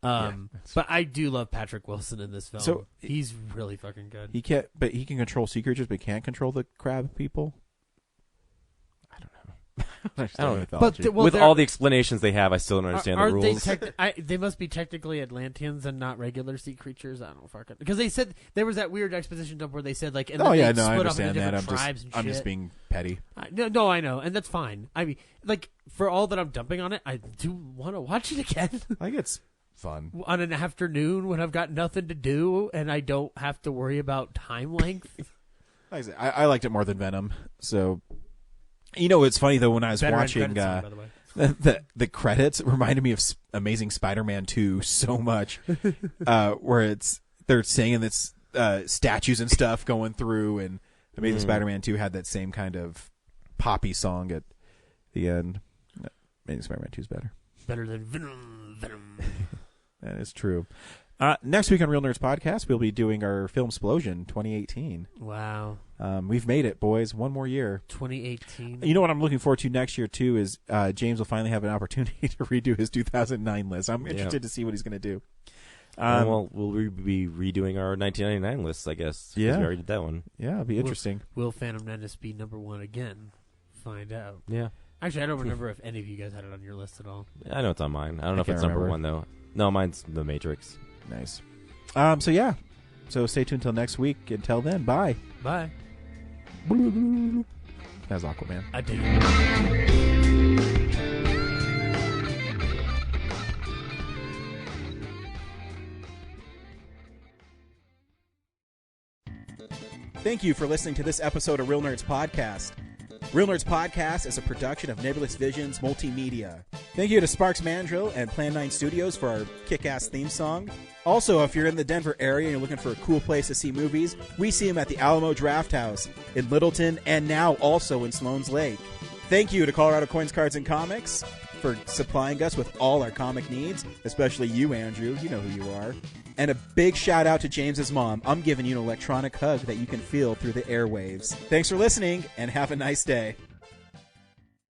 But I do love Patrick Wilson in this film. So he's really fucking good. He can control sea creatures, but can't control the crab people. I don't know. But with all the explanations they have, I still don't understand the rules. They must be technically Atlanteans and not regular sea creatures. I don't fucking because they said there was that weird exposition dump where they said like and then I split understand up into that. different tribes and I'm shit. just being petty. No, I know, and that's fine. I mean, like for all that I'm dumping on it, I do want to watch it again. I think it's fun on an afternoon when I've got nothing to do and I don't have to worry about time length. Like I said, I liked it more than Venom. So. It's funny though when I was watching the credits, it reminded me of Amazing Spider-Man 2 so much, where they're saying this statues and stuff going through, and Amazing Spider-Man 2 had that same kind of poppy song at the end. Amazing Spider-Man 2 is better than Venom. That is true. Next week on Real Nerds Podcast, we'll be doing our Film Explosion 2018. Wow. We've made it, boys. One more year. 2018. You know what I'm looking forward to next year, too, is James will finally have an opportunity to redo his 2009 list. I'm interested to see what he's going to do. We'll be redoing our 1999 lists, I guess. Yeah. We already did that one. Yeah, it'll be interesting. Will Phantom Menace be number one again? Find out. Yeah. Actually, I don't remember if any of you guys had it on your list at all. I know it's on mine. I don't know if it's number one, though. No, mine's The Matrix. Nice. So stay tuned until next week. Until then, bye. Bye. That's Aquaman. I do. Thank you for listening to this episode of Real Nerds Podcast. Real Nerds Podcast is a production of Nebulous Visions Multimedia. Thank you to Sparks Mandrill and Plan 9 Studios for our kick-ass theme song. Also, if you're in the Denver area and you're looking for a cool place to see movies, we see them at the Alamo Draft House in Littleton and now also in Sloan's Lake. Thank you to Colorado Coins, Cards, and Comics for supplying us with all our comic needs, especially you, Andrew. You know who you are. And a big shout out to James's mom. I'm giving you an electronic hug that you can feel through the airwaves. Thanks for listening, and have a nice day.